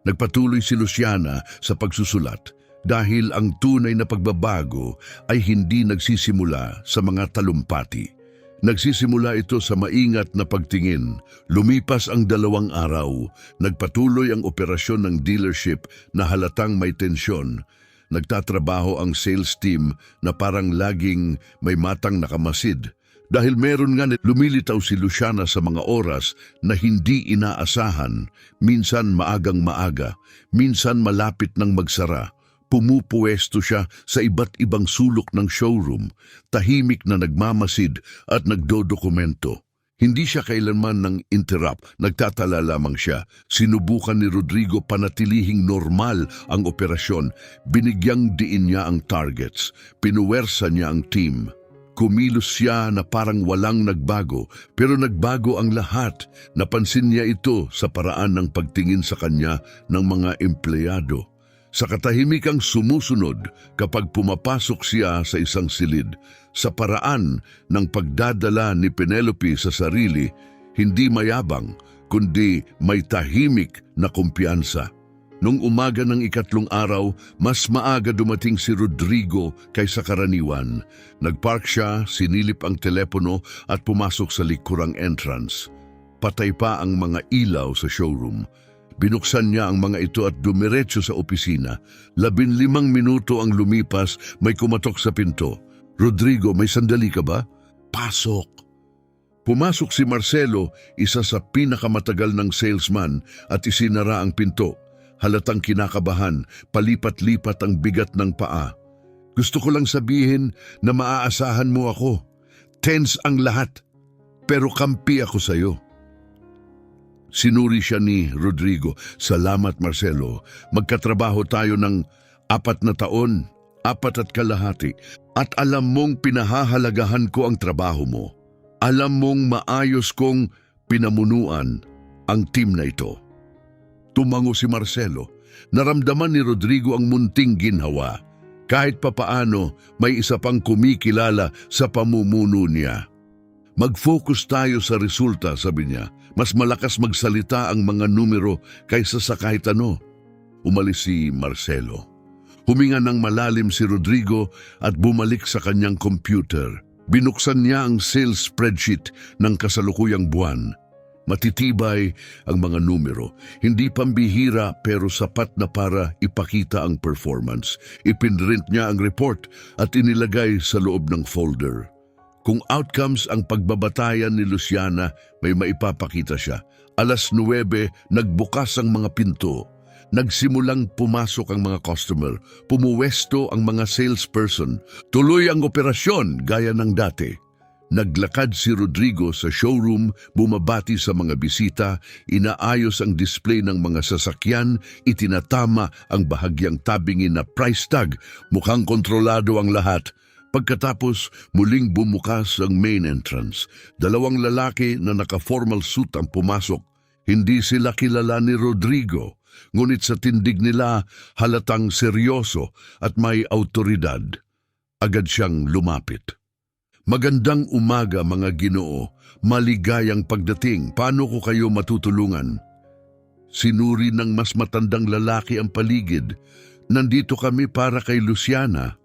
Nagpatuloy si Luciana sa pagsusulat. Dahil ang tunay na pagbabago ay hindi nagsisimula sa mga talumpati. Nagsisimula ito sa maingat na pagtingin. Lumipas ang 2 araw, nagpatuloy ang operasyon ng dealership na halatang may tensyon. Nagtatrabaho ang sales team na parang laging may matang nakamasid. Dahil meron nga lumilitaw si Luciana sa mga oras na hindi inaasahan, minsan maagang maaga, minsan malapit ng magsara. Pumupuwesto siya sa iba't ibang sulok ng showroom, tahimik na nagmamasid at nagdodokumento. Hindi siya kailanman nang interrupt, nagtatala lamang siya. Sinubukan ni Rodrigo panatilihing normal ang operasyon. Binigyang diin niya ang targets. Pinuwersa niya ang team. Kumilos siya na parang walang nagbago, pero nagbago ang lahat. Napansin niya ito sa paraan ng pagtingin sa kanya ng mga empleyado. Sa katahimikang sumusunod kapag pumapasok siya sa isang silid, sa paraan ng pagdadala ni Penelope sa sarili, hindi mayabang, kundi may tahimik na kumpiyansa. Nung umaga ng 3 araw, mas maaga dumating si Rodrigo kaysa karaniwan. Nagpark siya, sinilip ang telepono at pumasok sa likurang entrance. Patay pa ang mga ilaw sa showroom. Binuksan niya ang mga ito at dumiretso sa opisina. 15 minuto ang lumipas, may kumatok sa pinto. Rodrigo, may sandali ka ba? Pasok. Pumasok si Marcelo, isa sa pinakamatagal ng salesman, at isinara ang pinto. Halatang kinakabahan, palipat-lipat ang bigat ng paa. Gusto ko lang sabihin na maaasahan mo ako. Tense ang lahat, pero kampi ako sa'yo. Sinuri siya ni Rodrigo. Salamat, Marcelo. Magkatrabaho tayo ng 4 na taon, 4 at kalahati. At alam mong pinahahalagahan ko ang trabaho mo. Alam mong maayos kong pinamunuan ang team na ito. Tumango si Marcelo. Naramdaman ni Rodrigo ang munting ginhawa. Kahit papaano, may isa pang kumikilala sa pamumuno niya. Mag-focus tayo sa resulta, sabi niya. Mas malakas magsalita ang mga numero kaysa sa kahit ano. Umalis si Marcelo. Huminga ng malalim si Rodrigo at bumalik sa kanyang computer. Binuksan niya ang sales spreadsheet ng kasalukuyang buwan. Matitibay ang mga numero, hindi pambihira pero sapat na para ipakita ang performance. Ipinrint niya ang report at inilagay sa loob ng folder. Kung outcomes ang pagbabatayan ni Luciana, may maipapakita siya. 9:00, nagbukas ang mga pinto. Nagsimulang pumasok ang mga customer, pumuwesto ang mga salesperson. Tuloy ang operasyon gaya ng dati. Naglakad si Rodrigo sa showroom, bumabati sa mga bisita, inaayos ang display ng mga sasakyan, itinatama ang bahagyang tabingin na price tag, mukhang kontrolado ang lahat. Pagkatapos, muling bumukas ang main entrance. 2 lalaki na naka-formal suit ang pumasok. Hindi sila kilala ni Rodrigo, ngunit sa tindig nila halatang seryoso at may autoridad. Agad siyang lumapit. Magandang umaga mga Ginoo, maligayang pagdating, paano ko kayo matutulungan? Sinuri ng mas matandang lalaki ang paligid. Nandito kami para kay Luciana.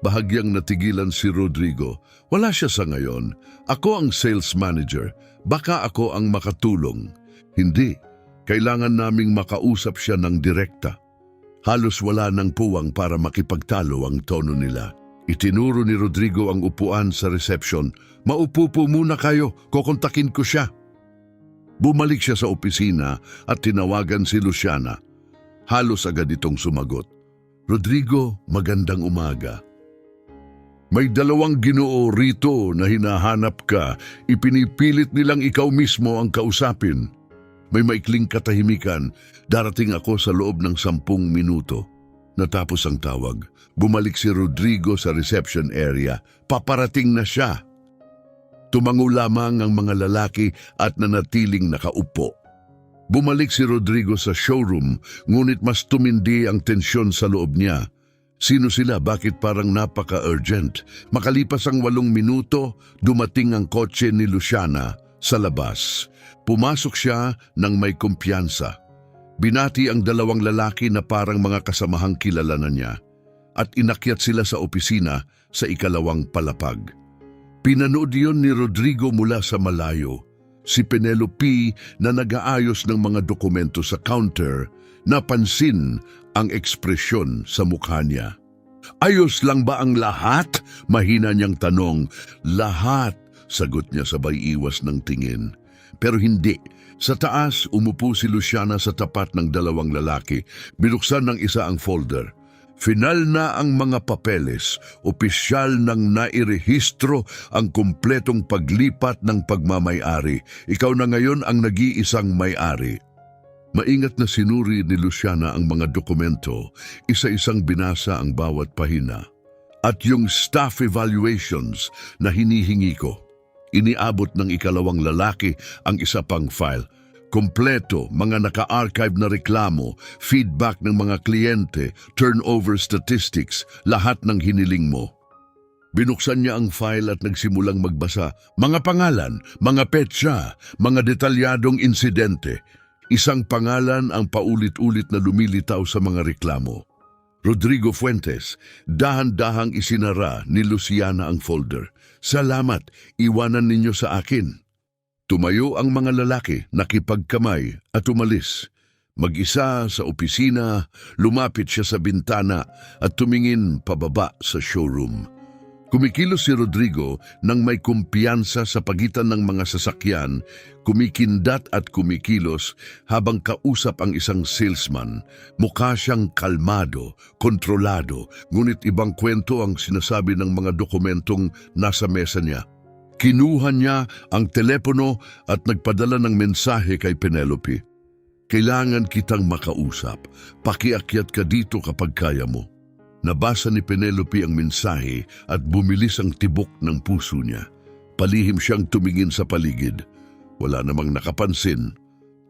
Bahagyang natigilan si Rodrigo. Wala siya sa ngayon. Ako ang sales manager. Baka ako ang makatulong. Hindi. Kailangan naming makausap siya ng direkta. Halos wala ng puwang para makipagtalo ang tono nila. Itinuro ni Rodrigo ang upuan sa reception. Maupo po muna kayo, kukontakin ko siya. Bumalik siya sa opisina at tinawagan si Luciana. Halos agad itong sumagot. Rodrigo, magandang umaga. May 2 Ginoo rito na hinahanap ka. Ipinipilit nilang ikaw mismo ang kausapin. May maikling katahimikan. Darating ako sa loob ng 10 minuto. Natapos ang tawag. Bumalik si Rodrigo sa reception area. Paparating na siya. Tumango lamang ang mga lalaki at nanatiling nakaupo. Bumalik si Rodrigo sa showroom, ngunit mas tumindi ang tensyon sa loob niya. Sino sila? Bakit parang napaka-urgent? Makalipas ang 8 minuto, dumating ang kotse ni Luciana sa labas. Pumasok siya ng may kumpiyansa. Binati ang 2 lalaki na parang mga kasamahang kilala na niya at inakyat sila sa opisina sa 2nd palapag. Pinanood yon ni Rodrigo mula sa malayo. Si Penelope na nag-aayos ng mga dokumento sa counter, napansin ang ekspresyon sa mukha niya. Ayos lang ba ang lahat? Mahina niyang tanong. Lahat, sagot niya sabay iwas ng tingin. Pero hindi. Sa taas, umupo si Luciana sa tapat ng 2 lalaki. Binuksan ng isa ang folder. Final na ang mga papeles. Opisyal nang nairehistro ang kumpletong paglipat ng pagmamay-ari. Ikaw na ngayon ang nag-iisang may-ari. Maingat na sinuri ni Luciana ang mga dokumento. Isa-isang binasa ang bawat pahina. At yung staff evaluations na hinihingi ko. Iniabot ng 2 lalaki ang isa pang file. Kompleto, mga naka-archive na reklamo, feedback ng mga kliyente, turnover statistics, lahat ng hiniling mo. Binuksan niya ang file at nagsimulang magbasa. Mga pangalan, mga petsa, mga detalyadong insidente. Isang pangalan ang paulit-ulit na lumilitaw sa mga reklamo. Rodrigo Fuentes, dahan-dahang isinara ni Luciana ang folder. Salamat, iwanan ninyo sa akin. Tumayo ang mga lalaki, nakipagkamay at umalis. Mag-isa sa opisina, lumapit siya sa bintana at tumingin pababa sa showroom. Kumikilos si Rodrigo nang may kumpiyansa sa pagitan ng mga sasakyan, kumikindat at kumikilos habang kausap ang isang salesman. Mukha siyang kalmado, kontrolado, ngunit ibang kwento ang sinasabi ng mga dokumentong nasa mesa niya. Kinuha niya ang telepono at nagpadala ng mensahe kay Penelope. Kailangan kitang makausap. Pakiakyat ka dito kapag kaya mo. Nabasa ni Penelope ang mensahe at bumilis ang tibok ng puso niya. Palihim siyang tumingin sa paligid. Wala namang nakapansin.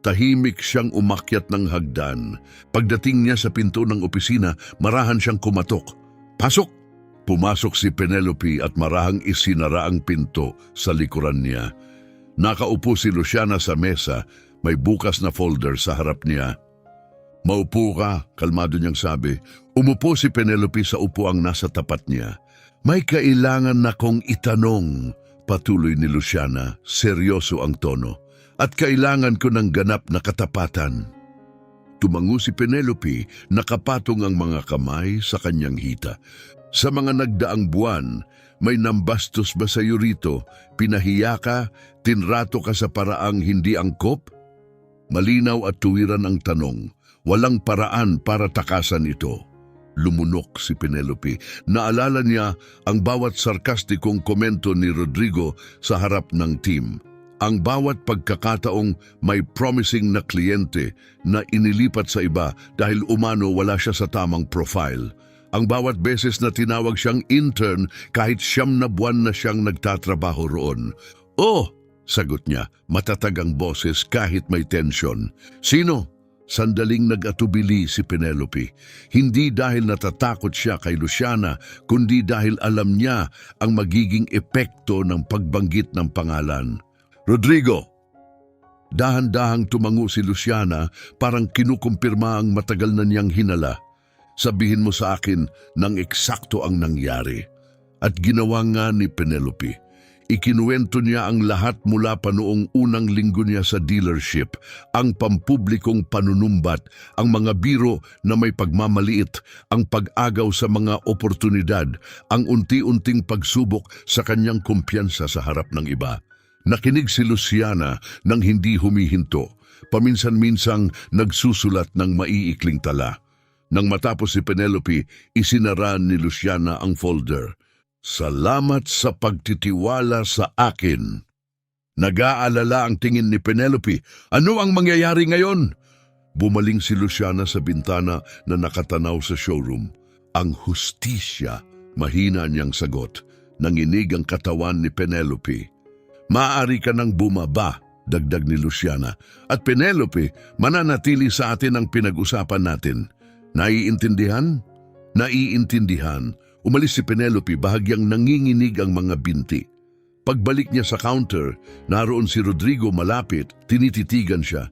Tahimik siyang umakyat ng hagdan. Pagdating niya sa pinto ng opisina, marahan siyang kumatok. Pasok! Pumasok si Penelope at marahang isinara ang pinto sa likuran niya. Nakaupo si Luciana sa mesa, may bukas na folder sa harap niya. Maupo ka, kalmado niyang sabi. Umupo si Penelope sa upuang nasa tapat niya. May kailangan na kong itanong, patuloy ni Luciana, seryoso ang tono, at kailangan ko ng ganap na katapatan. Tumango si Penelope, nakapatong ang mga kamay sa kanyang hita. Sa mga nagdaang buwan, may nambastos ba sa iyo rito? Pinahiya ka? Tinrato ka sa paraang hindi angkop? Malinaw at tuwiran ang tanong. Walang paraan para takasan ito. Lumunok si Penelope. Naalala niya ang bawat sarkastikong komento ni Rodrigo sa harap ng team. Ang bawat pagkakataong may promising na kliyente na inilipat sa iba dahil umano wala siya sa tamang profile. Ang bawat beses na tinawag siyang intern kahit 9 na buwan na siyang nagtatrabaho roon. "Oh!" sagot niya, matatag ang boses kahit may tensyon. "Sino?" Sandaling nag-atubili si Penelope. Hindi dahil natatakot siya kay Luciana, kundi dahil alam niya ang magiging epekto ng pagbanggit ng pangalan. "Rodrigo!" Dahan-dahang tumango si Luciana, parang kinukumpirma ang matagal na niyang hinala. "Sabihin mo sa akin nang eksakto ang nangyari." At ginawa nga ni Penelope. Ikinuwento niya ang lahat mula pa noong unang linggo niya sa dealership, ang pampublikong panunumbat, ang mga biro na may pagmamaliit, ang pag-agaw sa mga oportunidad, ang unti-unting pagsubok sa kanyang kumpiyansa sa harap ng iba. Nakinig si Luciana nang hindi humihinto, paminsan-minsang nagsusulat ng maiikling tala. Nang matapos si Penelope, isinara ni Luciana ang folder. "Salamat sa pagtitiwala sa akin." Nag-aalala ang tingin ni Penelope. Ano ang mangyayari ngayon? Bumaling si Luciana sa bintana na nakatanaw sa showroom. "Ang hustisya," mahina niyang sagot. Nanginig ang katawan ni Penelope. "Maaari ka nang bumaba," dagdag ni Luciana. "At Penelope, mananatili sa atin ang pinag-usapan natin. Naiintindihan?" "Naiintindihan." Umalis si Penelope, bahagyang nanginginig ang mga binti. Pagbalik niya sa counter, naroon si Rodrigo malapit, tinititigan siya.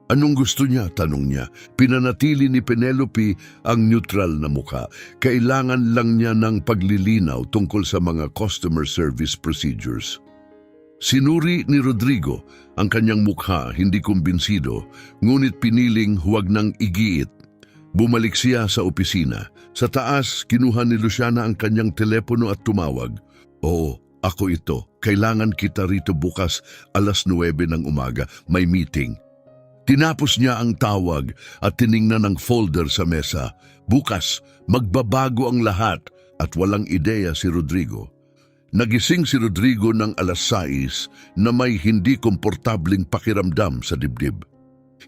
"Anong gusto niya?" tanong niya. Pinanatili ni Penelope ang neutral na mukha. Kailangan lang niya ng paglilinaw tungkol sa mga customer service procedures. Sinuri ni Rodrigo ang kanyang mukha, hindi kumbinsido, ngunit piniling huwag nang igiit. Bumalik siya sa opisina. Sa taas, kinuha ni Luciana ang kanyang telepono at tumawag. "Oo, ako ito. Kailangan kita rito bukas 9:00 ng umaga. May meeting." Tinapos niya ang tawag at tiningnan ang folder sa mesa. Bukas, magbabago ang lahat at walang ideya si Rodrigo. Nagising si Rodrigo ng 6:00 na may hindi komportabling pakiramdam sa dibdib.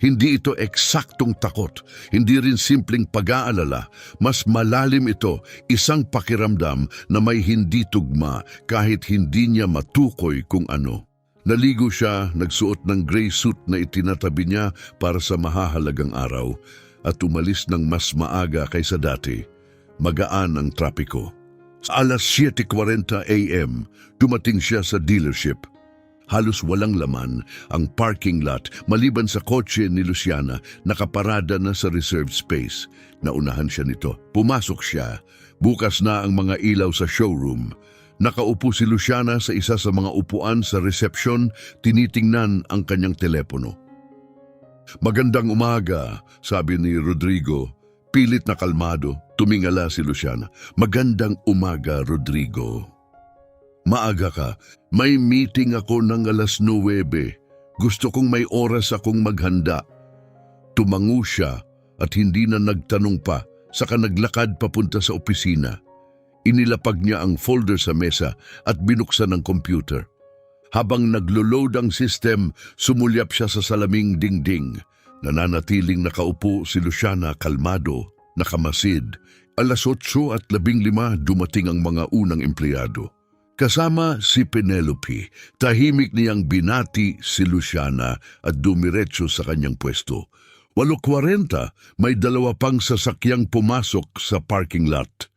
Hindi ito eksaktong takot, hindi rin simpleng pag-aalala. Mas malalim ito, isang pakiramdam na may hindi tugma kahit hindi niya matukoy kung ano. Naligo siya, nagsuot ng gray suit na itinatabi niya para sa mahahalagang araw at umalis ng mas maaga kaysa dati. Magaan ang trapiko. Sa 7:40 a.m., dumating siya sa dealership. Halos walang laman ang parking lot maliban sa kotse ni Luciana, nakaparada na sa reserved space. Naunahan siya nito. Pumasok siya. Bukas na ang mga ilaw sa showroom. Nakaupo si Luciana sa isa sa mga upuan sa resepsyon, tinitingnan ang kanyang telepono. "Magandang umaga," sabi ni Rodrigo. Pilit na kalmado, tumingala si Luciana. "Magandang umaga, Rodrigo." "Maaga ka. May meeting ako ng 9:00. Gusto kong may oras akong maghanda." Tumango siya at hindi na nagtanong pa, saka naglakad papunta sa opisina. Inilapag niya ang folder sa mesa at binuksan ang computer. Habang naglo-load ang system, sumulyap siya sa salaming dingding. Nananatiling nakaupo si Luciana, kalmado, nakamasid. 8:15 dumating ang mga unang empleyado. Kasama si Penelope, tahimik niyang binati si Luciana at dumiretso sa kanyang pwesto. 8:40, may 2 pang sasakyang pumasok sa parking lot.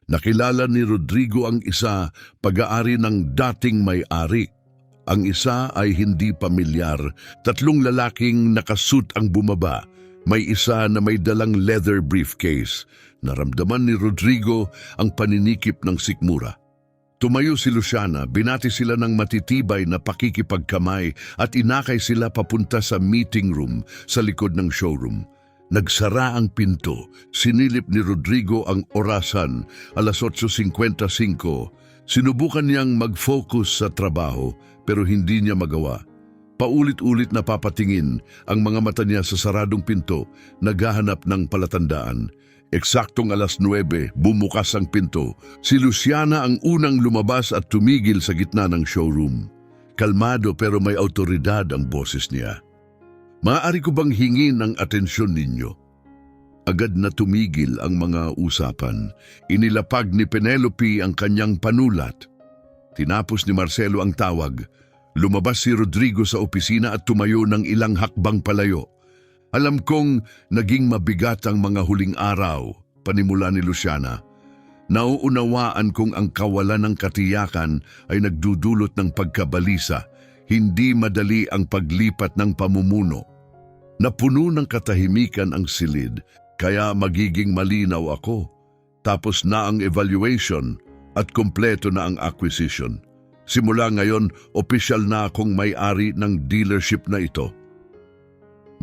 Nakilala ni Rodrigo ang isa, pag-aari ng dating may-ari. Ang isa ay hindi pamilyar. 3 lalaking nakasuit ang bumaba. May isa na may dalang leather briefcase. Naramdaman ni Rodrigo ang paninikip ng sikmura. Tumayo si Luciana, binati sila ng matitibay na pakikipagkamay at inakay sila papunta sa meeting room sa likod ng showroom. Nagsara ang pinto, sinilip ni Rodrigo ang orasan, 8:55. Sinubukan niyang mag-focus sa trabaho pero hindi niya magawa. Paulit-ulit na papatingin ang mga mata niya sa saradong pinto, naghahanap ng palatandaan. Eksaktong 9:00, bumukas ang pinto. Si Luciana ang unang lumabas at tumigil sa gitna ng showroom. Kalmado pero may awtoridad ang boses niya. Maaari ko bang hingin ang atensyon ninyo? Agad na tumigil ang mga usapan. Inilapag ni Penelope ang kanyang panulat. Tinapos ni Marcelo ang tawag. Lumabas si Rodrigo sa opisina at tumayo ng ilang hakbang palayo. Alam kong naging mabigat ang mga huling araw, panimula ni Luciana. Nauunawaan kong ang kawalan ng katiyakan ay nagdudulot ng pagkabalisa. Hindi madali ang paglipat ng pamumuno. Napuno ng katahimikan ang silid, kaya magiging malinaw ako. Tapos na ang evaluation at kompleto na ang acquisition. Simula ngayon, opisyal na akong may-ari ng dealership na ito.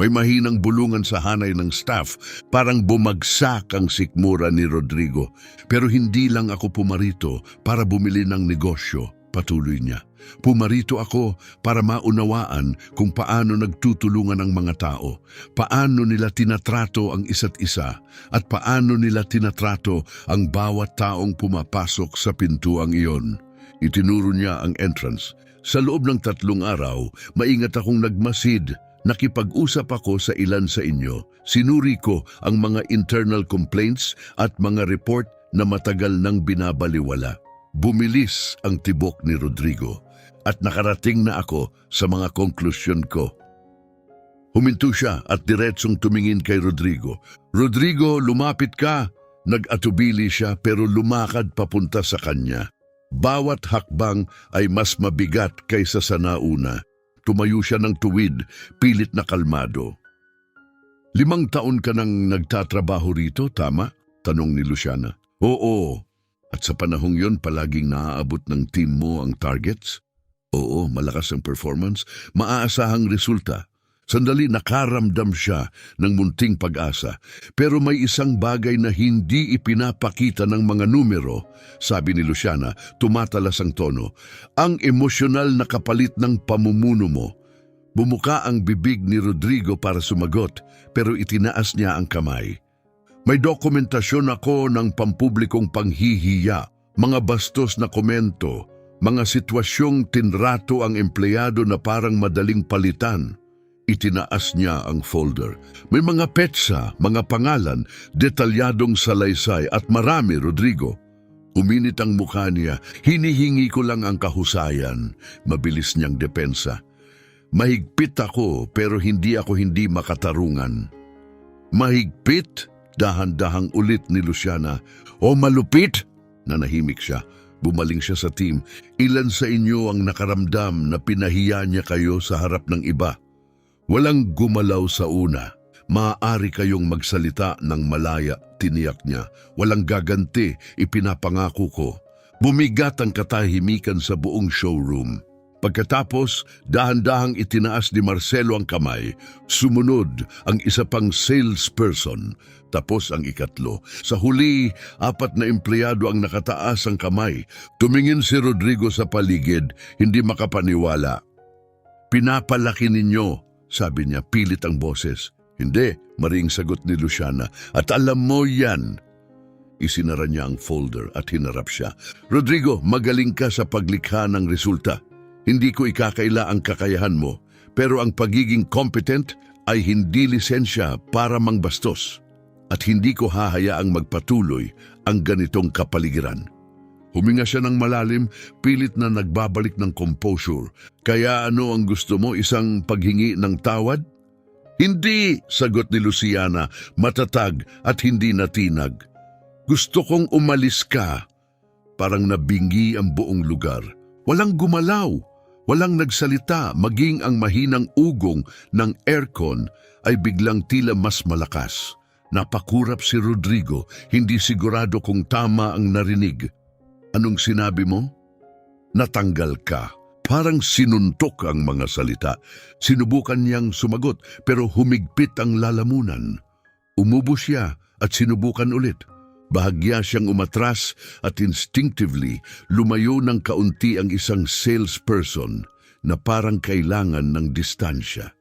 May mahinang bulungan sa hanay ng staff, parang bumagsak ang sikmura ni Rodrigo. Pero hindi lang ako pumarito para bumili ng negosyo, patuloy niya. Pumarito ako para maunawaan kung paano nagtutulungan ang mga tao, paano nila tinatrato ang isa't isa, at paano nila tinatrato ang bawat taong pumapasok sa pintuang iyon. Itinuro niya ang entrance. Sa loob ng 3 araw, maingat akong nagmasid. Nakipag-usap ako sa ilan sa inyo. Sinuri ko ang mga internal complaints at mga report na matagal nang binabaliwala. Bumilis ang tibok ni Rodrigo at nakarating na ako sa mga konklusyon ko. Huminto siya at diretsong tumingin kay Rodrigo. Rodrigo, lumapit ka. Nag-atubili siya pero lumakad papunta sa kanya. Bawat hakbang ay mas mabigat kaysa sa nauna. Tumayo siya ng tuwid, pilit na kalmado. 5 taon ka nang nagtatrabaho rito, tama? Tanong ni Luciana. Oo. At sa panahong yon palaging naaabot ng team mo ang targets? Oo, malakas ang performance. Maaasahang resulta. Sandali nakaramdam siya ng munting pag-asa. Pero may isang bagay na hindi ipinapakita ng mga numero, sabi ni Luciana, tumatalas ang tono. Ang emosyonal na kapalit ng pamumuno mo. Bumuka ang bibig ni Rodrigo para sumagot, pero itinaas niya ang kamay. May dokumentasyon ako ng pampublikong panghihiya, mga bastos na komento, mga sitwasyong tinrato ang empleyado na parang madaling palitan. Itinaas niya ang folder. May mga petsa, mga pangalan, detalyadong salaysay at marami, Rodrigo. Uminit ang mukha niya. Hinihingi ko lang ang kahusayan. Mabilis niyang depensa. Mahigpit ako pero hindi ako hindi makatarungan. Mahigpit? Dahan-dahang ulit ni Luciana. O malupit? Nanahimik siya. Bumaling siya sa team. Ilan sa inyo ang nakaramdam na pinahiya niya kayo sa harap ng iba? Walang gumalaw sa una. Maaari kayong magsalita ng malaya, tiniyak niya. Walang gaganti, ipinapangako ko. Bumigat ang katahimikan sa buong showroom. Pagkatapos, dahan-dahang itinaas ni Marcelo ang kamay. Sumunod ang isa pang salesperson. Tapos ang ikatlo. Sa huli, 4 na empleyado ang nakataas ang kamay. Tumingin si Rodrigo sa paligid, hindi makapaniwala. Pinapalaki ninyo, sabi niya, pilit ang boses. Hindi, maring sagot ni Luciana. At alam mo yan. Isinara niya ang folder at hinarap siya. Rodrigo, magaling ka sa paglikha ng resulta. Hindi ko ikakaila ang kakayahan mo, pero ang pagiging competent ay hindi lisensya para mangbastos. At hindi ko hahayaang magpatuloy ang ganitong kapaligiran. Huminga siya ng malalim, pilit na nagbabalik ng composure. Kaya ano ang gusto mo, isang paghingi ng tawad? Hindi, sagot ni Luciana, matatag at hindi natinag. Gusto kong umalis ka. Parang nabingi ang buong lugar. Walang gumalaw, walang nagsalita, maging ang mahinang ugong ng aircon ay biglang tila mas malakas. Napakurap si Rodrigo, hindi sigurado kung tama ang narinig. Anong sinabi mo? Natanggal ka. Parang sinuntok ang mga salita. Sinubukan niyang sumagot pero humigpit ang lalamunan. Umubo siya at sinubukan ulit. Bahagya siyang umatras at instinctively lumayo ng kaunti ang isang salesperson na parang kailangan ng distansya.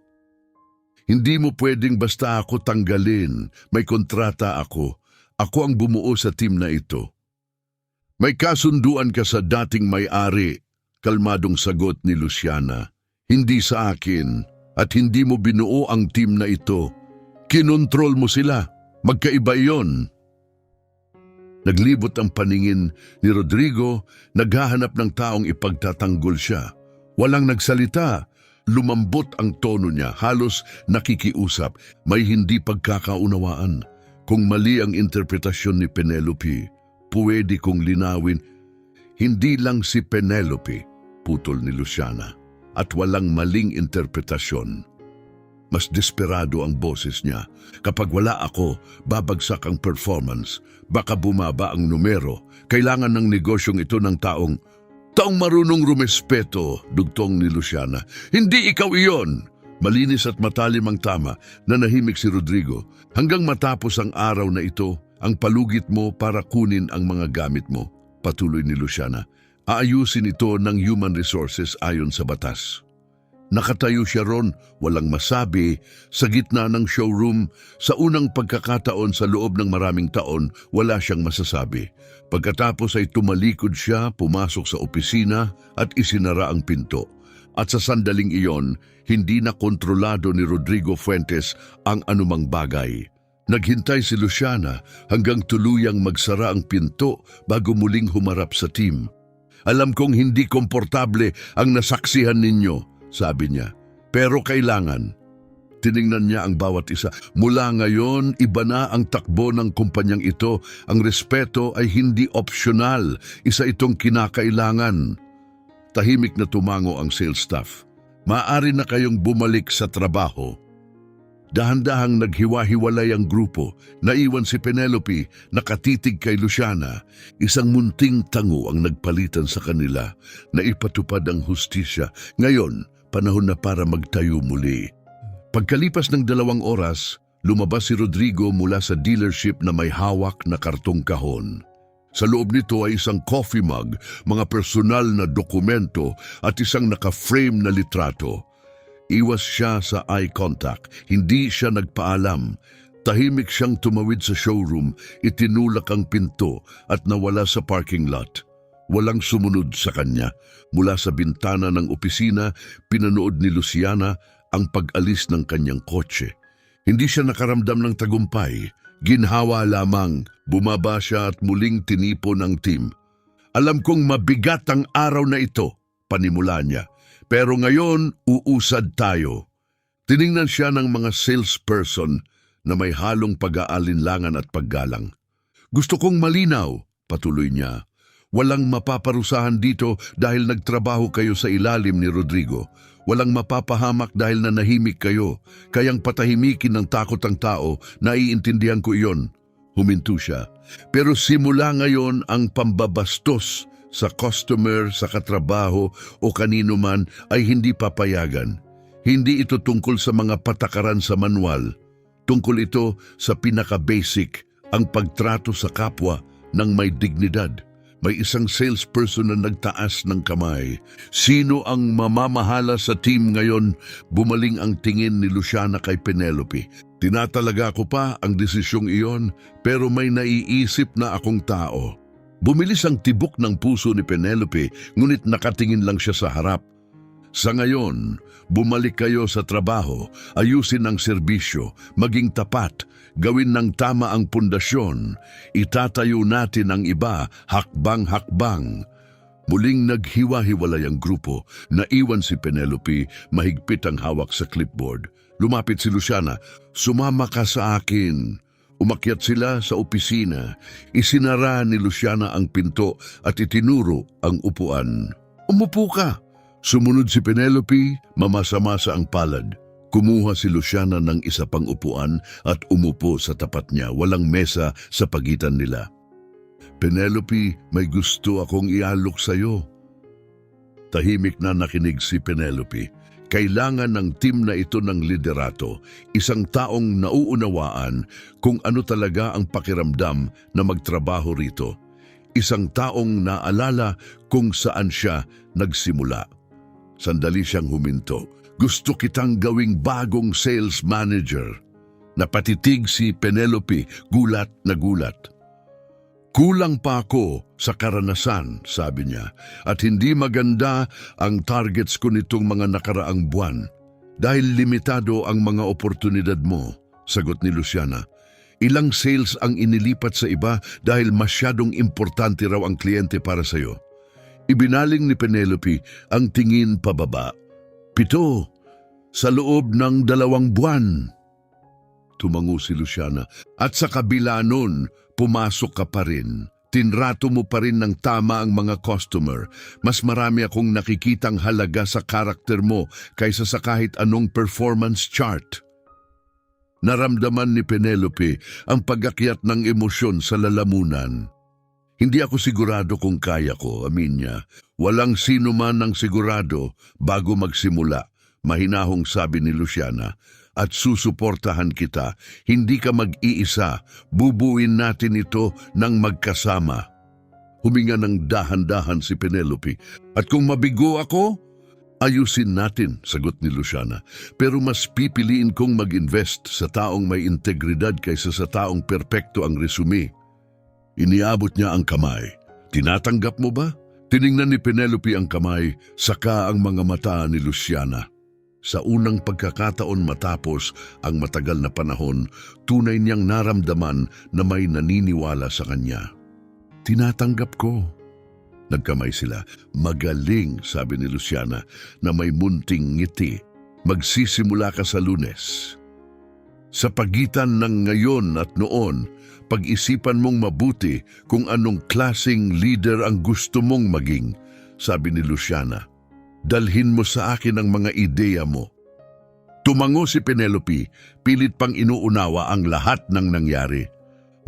Hindi mo pwedeng basta ako tanggalin. May kontrata ako. Ako ang bumuo sa team na ito. May kasunduan ka sa dating may-ari. Kalmadong sagot ni Luciana. Hindi sa akin at hindi mo binuo ang team na ito. Kinontrol mo sila. Magkaiba iyon. Naglibot ang paningin ni Rodrigo, naghahanap ng taong ipagtatanggol siya. Walang nagsalita. Lumambot ang tono niya, halos nakikiusap. May hindi pagkakaunawaan. Kung mali ang interpretasyon ni Penelope, pwede kong linawin. Hindi lang si Penelope, putol ni Luciana, at walang maling interpretasyon. Mas desperado ang boses niya. Kapag wala ako, babagsak ang performance. Baka bumaba ang numero. Kailangan ng negosyong ito ng taong marunong rumespeto, dugtong ni Luciana. Hindi ikaw iyon! Malinis at matalim ang tama, nanahimik si Rodrigo. Hanggang matapos ang araw na ito, ang palugit mo para kunin ang mga gamit mo, patuloy ni Luciana. Aayusin ito ng human resources ayon sa batas. Nakatayo siya ron, walang masabi, sa gitna ng showroom. Sa unang pagkakataon sa loob ng maraming taon, wala siyang masasabi. Pagkatapos ay tumalikod siya, pumasok sa opisina at isinara ang pinto. At sa sandaling iyon, hindi na kontrolado ni Rodrigo Fuentes ang anumang bagay. Naghintay si Luciana hanggang tuluyang magsara ang pinto bago muling humarap sa team. Alam kong hindi komportable ang nasaksihan ninyo, sabi niya. Pero kailangan. Tiningnan niya ang bawat isa. Mula ngayon, iba na ang takbo ng kumpanyang ito. Ang respeto ay hindi optional. Isa itong kinakailangan. Tahimik na tumango ang sales staff. Maaari na kayong bumalik sa trabaho. Dahan-dahang naghiwa-hiwalay ang grupo. Naiwan si Penelope, nakatitig kay Luciana. Isang munting tango ang nagpalitan sa kanila na ipatupad ang hustisya. Ngayon, panahon na para magtayo muli. Pagkalipas ng 2 oras, lumabas si Rodrigo mula sa dealership na may hawak na kartong kahon. Sa loob nito ay isang coffee mug, mga personal na dokumento at isang naka-frame na litrato. Iwas siya sa eye contact, hindi siya nagpaalam. Tahimik siyang tumawid sa showroom, itinulak ang pinto at nawala sa parking lot. Walang sumunod sa kanya. Mula sa bintana ng opisina, pinanood ni Luciana ang pag-alis ng kanyang kotse. Hindi siya nakaramdam ng tagumpay. Ginhawa lamang, bumaba siya at muling tinipon ang team. Alam kong mabigat ang araw na ito, panimula niya. Pero ngayon, uusad tayo. Tiningnan siya ng mga salesperson na may halong pag-aalinlangan at paggalang. Gusto kong malinaw, patuloy niya. Walang mapaparusahan dito dahil nagtrabaho kayo sa ilalim ni Rodrigo. Walang mapapahamak dahil nanahimik kayo. Kayang patahimikin ng takot ang tao, naiintindihan ko iyon. Huminto siya. Pero simula ngayon ang pambabastos sa customer, sa katrabaho o kanino man ay hindi papayagan. Hindi ito tungkol sa mga patakaran sa manual. Tungkol ito sa pinaka-basic, ang pagtrato sa kapwa ng may dignidad. May isang salesperson na nagtaas ng kamay. Sino ang mamamahala sa team ngayon? Bumaling ang tingin ni Luciana kay Penelope. Tinatalaga ko pa ang desisyong iyon, pero may naiisip na akong tao. Bumilis ang tibok ng puso ni Penelope, ngunit nakatingin lang siya sa harap. Sa ngayon, bumalik kayo sa trabaho, ayusin ang serbisyo, maging tapat, gawin ng tama ang pundasyon, itatayo natin ang iba, hakbang-hakbang. Muling naghiwa-hiwalay ang grupo, naiwan si Penelope, mahigpit ang hawak sa clipboard. Lumapit si Luciana, sumama ka sa akin. Umakyat sila sa opisina, isinara ni Luciana ang pinto at itinuro ang upuan. Umupo ka. Sumunod si Penelope, mamasa-masa ang palad. Kumuha si Luciana ng isa pang upuan at umupo sa tapat niya, walang mesa sa pagitan nila. Penelope, may gusto akong ialok sa'yo. Tahimik na nakinig si Penelope. Kailangan ng team na ito ng liderato, isang taong nauunawaan kung ano talaga ang pakiramdam na magtrabaho rito. Isang taong naalala kung saan siya nagsimula. Sandali siyang huminto. Gusto kitang gawing bagong sales manager. Napatitig si Penelope, gulat na gulat. Kulang pa ako sa karanasan, sabi niya, at hindi maganda ang targets ko nitong mga nakaraang buwan. Dahil limitado ang mga oportunidad mo, sagot ni Luciana. Ilang sales ang inilipat sa iba dahil masyadong importante raw ang kliyente para sa'yo. Ibinaling ni Penelope ang tingin pababa. 7 sa loob ng 2 buwan. Tumango si Luciana. At sa kabila nun, pumasok ka pa rin. Tinrato mo pa rin ng tama ang mga customer. Mas marami akong nakikitang halaga sa karakter mo kaysa sa kahit anong performance chart. Naramdaman ni Penelope ang pag-akyat ng emosyon sa lalamunan. Hindi ako sigurado kung kaya ko, amin niya. Walang sino man ang sigurado bago magsimula, mahinahong sabi ni Luciana. At susuportahan kita, hindi ka mag-iisa, bubuin natin ito ng magkasama. Huminga ng dahan-dahan si Penelope. At kung mabigo ako, ayusin natin, sagot ni Luciana. Pero mas pipiliin kong mag-invest sa taong may integridad kaysa sa taong perpekto ang resume. Iniabot niya ang kamay. Tinatanggap mo ba? Tiningnan ni Penelope ang kamay, saka ang mga mata ni Luciana. Sa unang pagkakataon matapos ang matagal na panahon, tunay niyang naramdaman na may naniniwala sa kanya. Tinatanggap ko. Nagkamay sila. Magaling, sabi ni Luciana na may munting ngiti. Magsisimula ka sa Lunes. Sa pagitan ng ngayon at noon, pag-isipan mong mabuti kung anong klaseng leader ang gusto mong maging, sabi ni Luciana. Dalhin mo sa akin ang mga ideya mo. Tumango si Penelope, pilit pang inuunawa ang lahat ng nangyari.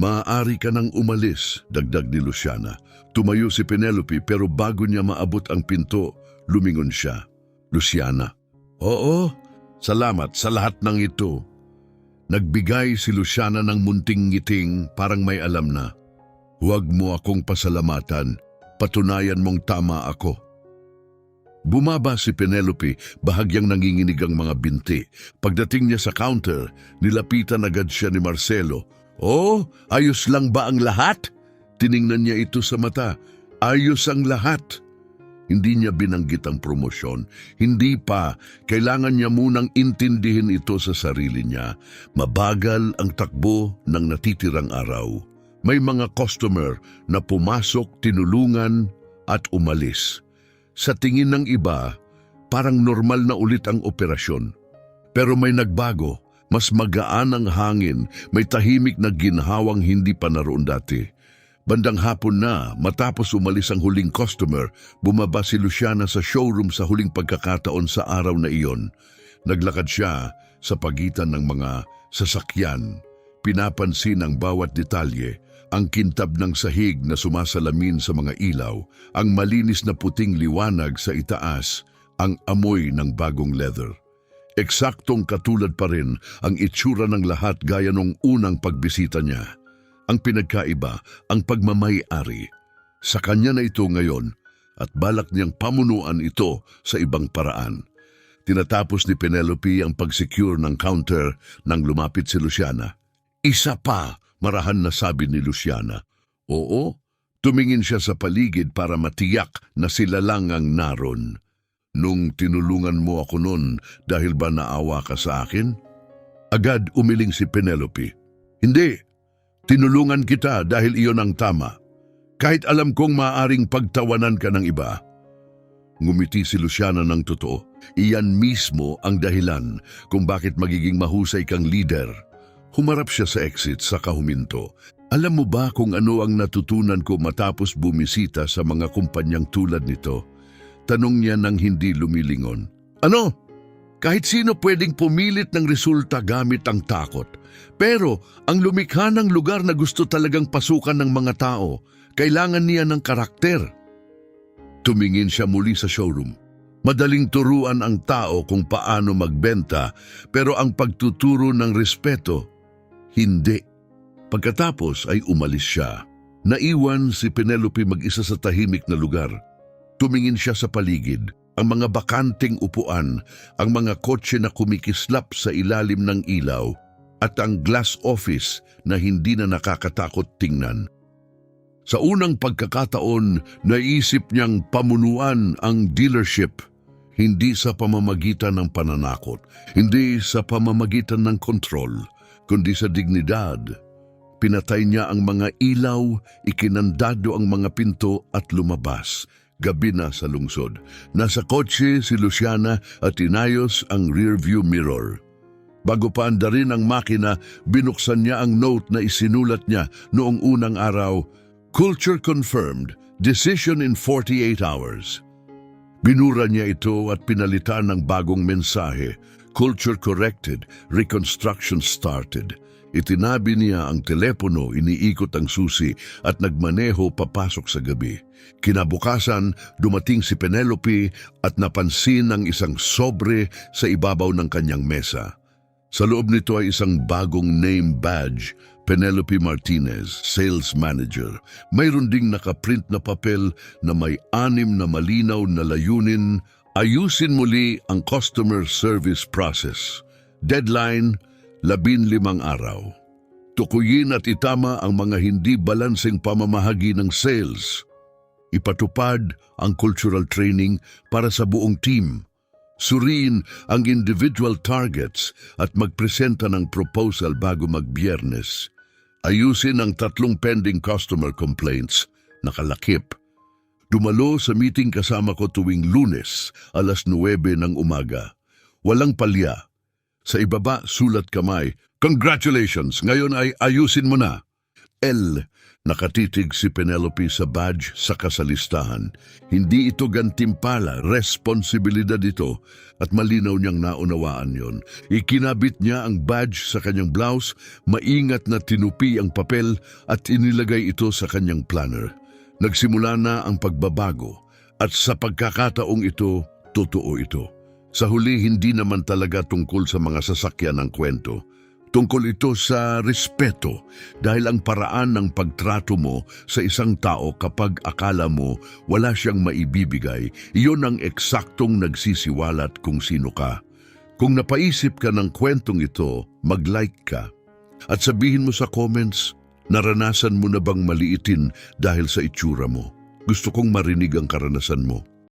Maaari ka nang umalis, dagdag ni Luciana. Tumayo si Penelope pero bago niya maabot ang pinto, lumingon siya. Luciana. Oo, salamat sa lahat ng ito. Nagbigay si Luciana ng munting ngiting parang may alam na. Huwag mo akong pasalamatan, patunayan mong tama ako. Bumaba si Penelope, bahagyang nanginginig ang mga binti. Pagdating niya sa counter, nilapitan agad siya ni Marcelo. Oh, ayos lang ba ang lahat? Tiningnan niya ito sa mata. Ayos ang lahat. Hindi niya binanggit ang promosyon. Hindi pa. Kailangan niya munang intindihin ito sa sarili niya. Mabagal ang takbo ng natitirang araw. May mga customer na pumasok, tinulungan at umalis. Sa tingin ng iba, parang normal na ulit ang operasyon. Pero may nagbago, mas magaan ang hangin, may tahimik na ginhawang hindi pa naroon dati. Bandang hapon na, matapos umalis ang huling customer, bumaba si Luciana sa showroom sa huling pagkakataon sa araw na iyon. Naglakad siya sa pagitan ng mga sasakyan. Pinapansin ang bawat detalye. Ang kintab ng sahig na sumasalamin sa mga ilaw, ang malinis na puting liwanag sa itaas, ang amoy ng bagong leather. Eksaktong katulad pa rin ang itsura ng lahat gaya nung unang pagbisita niya. Ang pinagkaiba, ang pagmamay-ari. Sa kanya na ito ngayon at balak niyang pamunuan ito sa ibang paraan. Tinatapos ni Penelope ang pag-secure ng counter nang lumapit si Luciana. Isa pa! Marahan na sabi ni Luciana. Oo, tumingin siya sa paligid para matiyak na sila lang ang naron. Nung tinulungan mo ako noon dahil ba naawa ka sa akin? Agad umiling si Penelope. Hindi, tinulungan kita dahil iyon ang tama. Kahit alam kong maaring pagtawanan ka ng iba. Ngumiti si Luciana ng totoo. Iyan mismo ang dahilan kung bakit magiging mahusay kang leader. Humarap siya sa exit sa kahuminto. Alam mo ba kung ano ang natutunan ko matapos bumisita sa mga kumpanyang tulad nito? Tanong niya nang hindi lumilingon. Ano? Kahit sino pwedeng pumilit ng resulta gamit ang takot. Pero ang lumikha ng lugar na gusto talagang pasukan ng mga tao, kailangan niya ng karakter. Tumingin siya muli sa showroom. Madaling turuan ang tao kung paano magbenta, pero ang pagtuturo ng respeto, hindi. Pagkatapos ay umalis siya. Naiwan si Penelope mag-isa sa tahimik na lugar. Tumingin siya sa paligid, ang mga bakanting upuan, ang mga kotse na kumikislap sa ilalim ng ilaw, at ang glass office na hindi na nakakatakot tingnan. Sa unang pagkakataon, naisip niyang pamunuan ang dealership, hindi sa pamamagitan ng pananakot, hindi sa pamamagitan ng kontrol, kundi sa dignidad. Pinatay niya ang mga ilaw, ikinandado ang mga pinto at lumabas. Gabi na sa lungsod. Nasa kotse si Luciana at inayos ang rearview mirror. Bago pa andarin ang makina, binuksan niya ang note na isinulat niya noong unang araw, "Culture confirmed, decision in 48 hours." Binura niya ito at pinalitan ng bagong mensahe, "Culture corrected, reconstruction started." Itinabi niya ang telepono, iniikot ang susi at nagmaneho papasok sa gabi. Kinabukasan, dumating si Penelope at napansin ang isang sobre sa ibabaw ng kanyang mesa. Sa loob nito ay isang bagong name badge, Penelope Martinez, Sales Manager. Mayroon ding nakaprint na papel na may 6 na malinaw na layunin, ayusin muli ang customer service process. Deadline, 15 araw. Tukuyin at itama ang mga hindi balanseng pamamahagi ng sales. Ipatupad ang cultural training para sa buong team. Suriin ang individual targets at magpresenta ng proposal bago mag-Biyernes. Ayusin ang 3 pending customer complaints, nakalakip. Dumalo sa meeting kasama ko tuwing Lunes, alas 9 ng umaga. Walang palya. Sa ibaba, sulat kamay, "Congratulations, ngayon ay ayusin mo na." L. Nakatitig si Penelope sa badge sa kasalistahan. Hindi ito gantimpala, responsibilidad ito at malinaw niyang naunawaan yon. Ikinabit niya ang badge sa kanyang blouse, maingat na tinupi ang papel at inilagay ito sa kanyang planner. Nagsimula na ang pagbabago at sa pagkakataong ito, totoo ito. Sa huli, hindi naman talaga tungkol sa mga sasakyan ng kwento. Tungkol ito sa respeto dahil ang paraan ng pagtrato mo sa isang tao kapag akala mo wala siyang maibibigay, iyon ang eksaktong nagsisiwalat kung sino ka. Kung napaisip ka ng kwentong ito, mag-like ka. At sabihin mo sa comments, naranasan mo na bang maliitin dahil sa itsura mo? Gusto kong marinig ang karanasan mo.